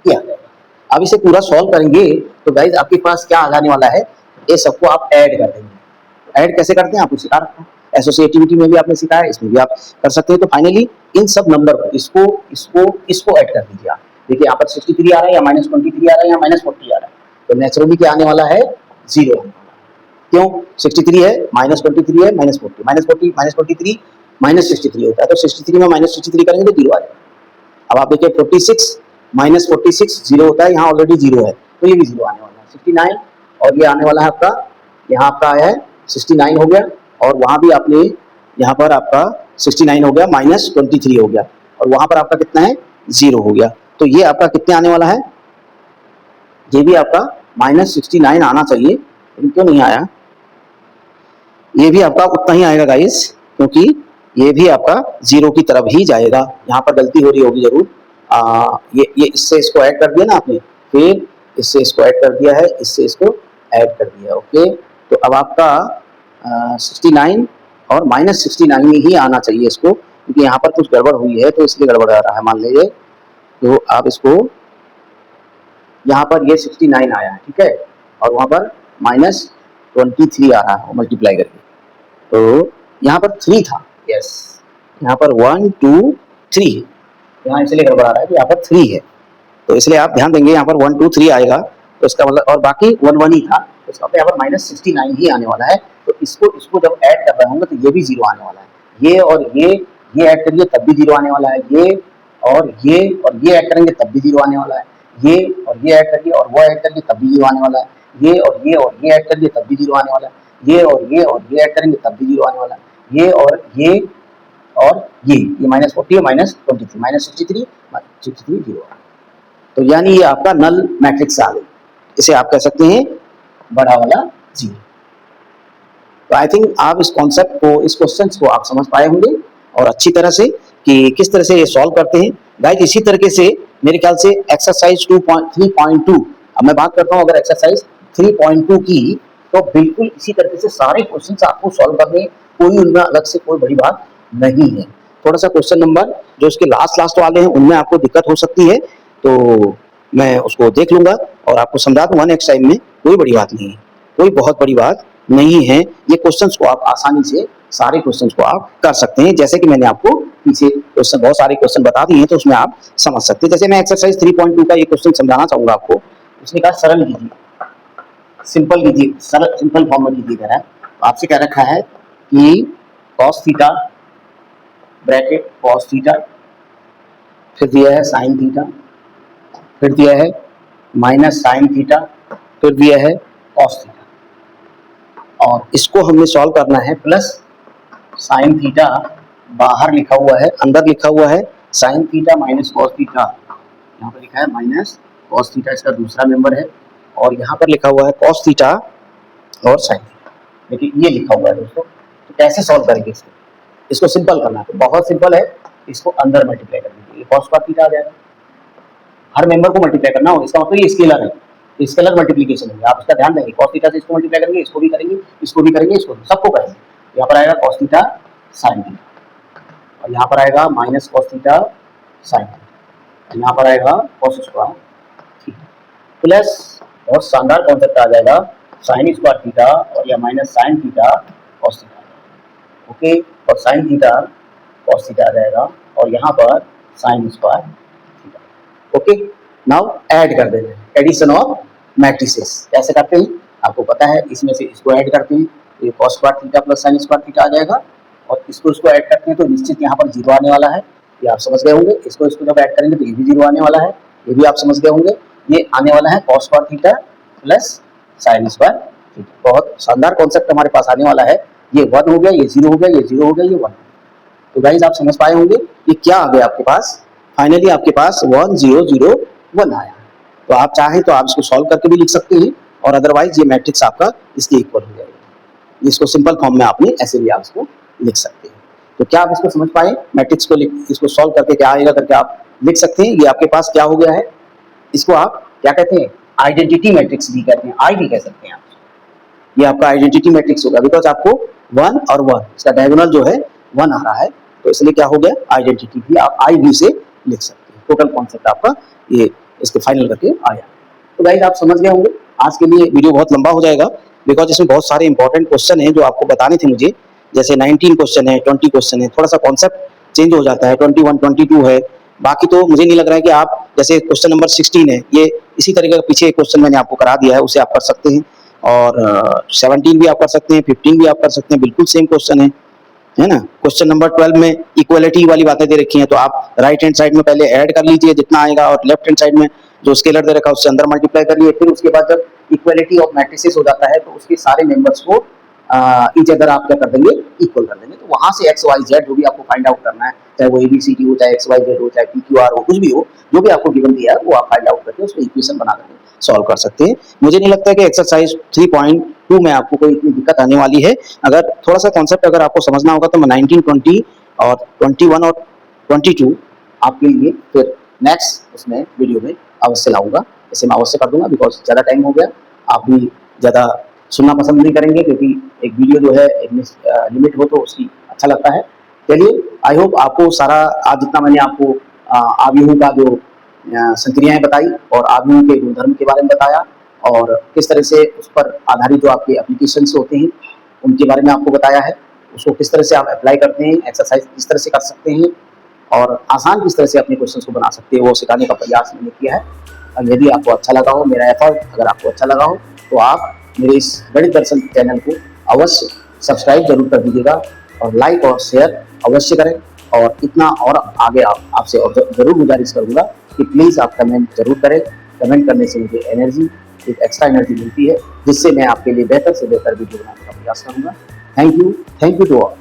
ये आ जाएगा। अब इसे पूरा सॉल्व करेंगे तो गाइज आपके पास क्या आ जाने वाला है, ये सबको आप ऐड कर देंगे। ऐड कैसे करते हैं आपको सिखा रखा है, एसोसिएटिविटी में भी आपने सिखाया है, इसमें भी आप कर सकते हैं। तो फाइनली इन सब नंबर को इसको इसको इसको ऐड कर दीजिए आप। देखिए यहाँ पर 63 आ रहा है, या -23 आ रहा है, या -40 आ रहा है, तो नेचुरली क्या आने वाला है 0। क्यों 63 है, -23 है, -40 -40 -43 -63 होता है, तो 63 में -63 करेंगे तो 0 आ जाएगा। अब आप देखिए 46 -46 0 होता है, यहाँ ऑलरेडी 0 है, तो ये भी 0 आने वाला है। 69 और ये आने वाला है आपका, यहाँ आपका आया है 69 हो गया, और वहाँ भी आपने यहाँ पर आपका 69 हो गया, -23 हो गया, और वहाँ पर आपका कितना है 0 हो गया। तो ये आपका कितने आने वाला है, ये भी आपका -69 आना चाहिए, लेकिन क्यों नहीं आया, ये भी आपका उतना ही आएगा गाइस, क्योंकि ये भी आपका 0 की तरफ ही जाएगा। यहाँ पर गलती हो रही होगी जरूर, ये इससे इसको ऐड कर दिया ना आपने, फिर इससे इसको ऐड कर दिया है, इससे इसको ऐड कर दिया, ओके। तो अब आपका 69 और -69 ही आना चाहिए इसको, क्योंकि यहाँ पर कुछ गड़बड़ हुई है तो इसलिए गड़बड़ आ रहा है, मान लीजिए। तो आप इसको यहाँ पर ये 69 आया है, ठीक है, और वहाँ पर -23 आ रहा है मल्टीप्लाई करके, तो यहाँ पर 3 था, यस, यहाँ पर 1 2 3, यहाँ इसलिए गड़बड़ आ रहा है कि यहाँ पर 3 है, तो इसलिए आप ध्यान देंगे यहाँ पर 1 2 3 आएगा, तो इसका मतलब, और बाकी 1 1 ही था, तो इसका मतलब यहाँ पर -69 ही आने वाला है। तो इसको इसको जब ऐड कर रहे होंगे तो ये भी 0 आने वाला है, ये और ये ऐड करिए तब भी 0 आने वाला है, ये और ये ऐड करेंगे तब भी 0 आने वाला है, ये और ये ऐड करिए और वो ऐड करिए तब भी 0 आने वाला है, ये और ये ऐड करिए तब भी 0 आने वाला है, ये और ये ऐड करेंगे तब भी 0 आने वाला है, ये और ये -40 -23 -63 63 0। तो यानी ये आपका नल मैट्रिक्स आ गई, इसे आप कह सकते हैं बड़ा वाला 0। तो आई थिंक आप इस कॉन्सेप्ट को, इस क्वेश्चन को आप समझ पाए होंगे और अच्छी तरह से कि किस तरह से ये सॉल्व करते हैं। गाइस इसी तरीके से मेरे ख्याल से एक्सरसाइज 3.2, अब मैं बात करता हूँ अगर एक्सरसाइज 3.2 की, तो बिल्कुल इसी तरीके से सारे क्वेश्चंस आपको सॉल्व करने, कोई उनमें अलग से कोई बड़ी बात नहीं है। थोड़ा सा क्वेश्चन नंबर जो इसके लास्ट वाले हैं उनमें आपको दिक्कत हो सकती है, तो मैं उसको देख लूंगा और आपको समझा दूंगा नेक्स्ट टाइम में, कोई बड़ी बात नहीं है, कोई बहुत बड़ी बात नहीं है। ये क्वेश्चंस को आप आसानी से, सारे क्वेश्चंस को आप कर सकते हैं, जैसे कि मैंने आपको पीछे क्वेश्चन, बहुत सारे क्वेश्चन बता दिए हैं, तो उसमें आप समझ सकते हैं। जैसे मैं एक्सरसाइज 3.2 का ये क्वेश्चन समझाना चाहूंगा आपको। उसने कहा सरल कीजिए, सिंपल कीजिए, सरल सिंपल फॉर्म में कीजिए। कह रहा है, आपसे कह रखा है कि cos theta bracket cos theta, फिर दिया है साइन थीटा, फिर दिया है माइनस साइन थीटा, फिर दिया है कॉस थीटा, और इसको हमने सॉल्व करना है। प्लस साइन थीटा बाहर लिखा हुआ है, अंदर लिखा हुआ है sine theta minus cos theta, यहाँ पर लिखा है माइनस कॉस थीटा, इसका दूसरा मेंबर है, और यहाँ पर लिखा हुआ है कॉस थीटा और साइन थीटा। देखिए ये लिखा हुआ है दोस्तों। तो कैसे सॉल्व करेंगे इसको? इसको सिंपल करना है, बहुत सिंपल है। इसको अंदर मल्टीप्लाई कर दीजिए, कॉस स्क्वायर थीटा आ जाएगा। हर मेंबर को मल्टीप्लाई करना हो, इसका मतलब ये स्केलर है, स्केलर मल्टीप्लिकेशन है, आप इसका ध्यान देंगे। कॉस थीटा से इसको मल्टीप्लाई करेंगे, इसको भी करेंगे, इसको भी करेंगे, इसको सबको करेंगे। यहाँ पर आएगा कॉस थीटा साइन थीटा, और यहाँ पर आएगा minus cos theta sine theta, यहाँ पर आएगा कॉस स्क्वायर थीटा, प्लस बहुत शानदार कॉन्सेप्ट आ जाएगा साइन स्क्वायर थीटा और या minus sine theta cos theta, okay, और साइन थीटा कॉस थीटा आ जाएगा, और यहाँ पर sign square theta, okay. Now add कर देना है, एडिशन ऑफ मैट्रिसेस कैसे करते हैं आपको पता है। इसमें से इसको ऐड करते हैं, ये cos square theta plus sine square theta आ जाएगा, और इसको ऐड करते हैं तो निश्चित यहाँ पर जीरो आने वाला है, ये आप समझ गए होंगे। इसको जब ऐड करेंगे तो ये भी जीरो आने वाला है, ये भी आप समझ गए होंगे। ये आने वाला है cos square theta plus sine square theta. बहुत शानदार कॉन्सेप्ट हमारे पास आने वाला है। ये 1 हो गया, ये 0 हो गया, ये 0 हो गया, ये 1। तो गाइज आप समझ पाए होंगे ये क्या आ गया आपके पास। फाइनली आपके पास 1 0 0 1 आया। तो आप चाहें तो आप इसको सॉल्व करके भी लिख सकते हैं, और अदरवाइज ये मैट्रिक्स आपका इसके इक्वल हो जाएगा। इसको सिंपल फॉर्म में आपने ऐसे भी आप इसको लिख सकते हैं। तो क्या आप इसको समझ पाए? मैट्रिक्स को इसको सॉल्व करके क्या आएगा करके आप लिख सकते हैं। ये आपके पास क्या हो गया है, इसको आप क्या कहते हैं, आइडेंटिटी मैट्रिक्स भी कहते हैं, आई भी कह सकते हैं आप। ये आपका आइडेंटिटी मैट्रिक्स होगा, बिकॉज आपको 1 और 1 इसका डायगोनल जो है 1 आ रहा है, तो इसलिए क्या हो गया, आइडेंटिटी भी आप आई भी से लिख सकते हैं। टोटल कॉन्सेप्ट आपका ये इसके फाइनल करके आया। तो गाइस आप समझ गए होंगे। आज के लिए वीडियो बहुत लंबा हो जाएगा, बिकॉज इसमें बहुत सारे इंपॉर्टेंट क्वेश्चन हैं जो आपको बताने थे मुझे। जैसे 19 क्वेश्चन है, 20 क्वेश्चन है, थोड़ा सा कॉन्सेप्ट चेंज हो जाता है, 21 22 है। बाकी तो मुझे नहीं लग रहा है कि आप, जैसे क्वेश्चन नंबर 16 है, ये इसी तरीके का पीछे एक क्वेश्चन मैंने आपको करा दिया है, उसे आप कर सकते हैं। और 17 भी आप कर सकते हैं, 15 भी आप कर सकते हैं, बिल्कुल सेम क्वेश्चन है ना। क्वेश्चन नंबर 12 में इक्वलिटी वाली बातें दे रखी हैं, तो आप राइट हैंड साइड में पहले ऐड कर लीजिए जितना आएगा, और लेफ्ट हैंड साइड में जो स्केलर दे रखा है उससे अंदर मल्टीप्लाई करिए। फिर उसके बाद जब इक्वलिटी ऑफ मैट्रिसेस हो जाता है तो उसके सारे मेंबर्स को ईच अदर आप क्या कर देंगे, इक्वल कर देंगे। तो वहां से एक्स वाई जेड जो भी आपको फाइंड आउट करना है, चाहे वो एबीसीडी हो, चाहे एक्स वाई जेड हो, चाहे पी क्यू आर हो, कुछ भी हो, जो भी आपको गिवन दिया है वो आप फाइंड आउट करके उसको इक्वेशन बना करके सॉल्व कर सकते हैं। मुझे नहीं लगता कि एक्सरसाइज 3.2 में आपको कोई इतनी दिक्कत आने वाली है। अगर थोड़ा सा कॉन्सेप्ट अगर आपको समझना होगा तो मैं 19 20 और 21 और 22 आपके लिए फिर नेक्स्ट उसमें वीडियो में अवश्य लाऊंगा। इसे मैं अवश्य कर दूंगा, बिकॉज ज़्यादा टाइम हो गया, आप भी ज़्यादा सुनना पसंद नहीं करेंगे, क्योंकि एक वीडियो जो है एक लिमिट हो तो उसकी अच्छा लगता है। चलिए, आई होप आपको सारा आज जितना मैंने आपको आव्यूहों का जो संक्रियाएं बताई और आव्यूहों के गुणधर्म के बारे में बताया, और किस तरह से उस पर आधारित जो आपके एप्लीकेशंस होते हैं उनके बारे में आपको बताया है, उसको किस तरह से आप अप्लाई करते हैं, एक्सरसाइज किस तरह से कर सकते हैं, और आसान किस तरह से अपने क्वेश्चंस को बना सकते हैं, वो सिखाने का प्रयास मैंने किया है। और यदि आपको अच्छा लगा हो मेरा एफर्ट, अगर आपको अच्छा लगा हो तो आप मेरे इस गणित दर्शन चैनल को अवश्य सब्सक्राइब जरूर कर दीजिएगा, और लाइक और शेयर अवश्य करें। और इतना और आगे आपसे जरूर गुजारिश करूंगा कि प्लीज़ आप कमेंट जरूर करें। कमेंट करने से मुझे एनर्जी, एक एक्स्ट्रा एनर्जी मिलती है, जिससे मैं आपके लिए बेहतर से बेहतर वीडियो बनाने का प्रयास करूंगा। Thank you to all.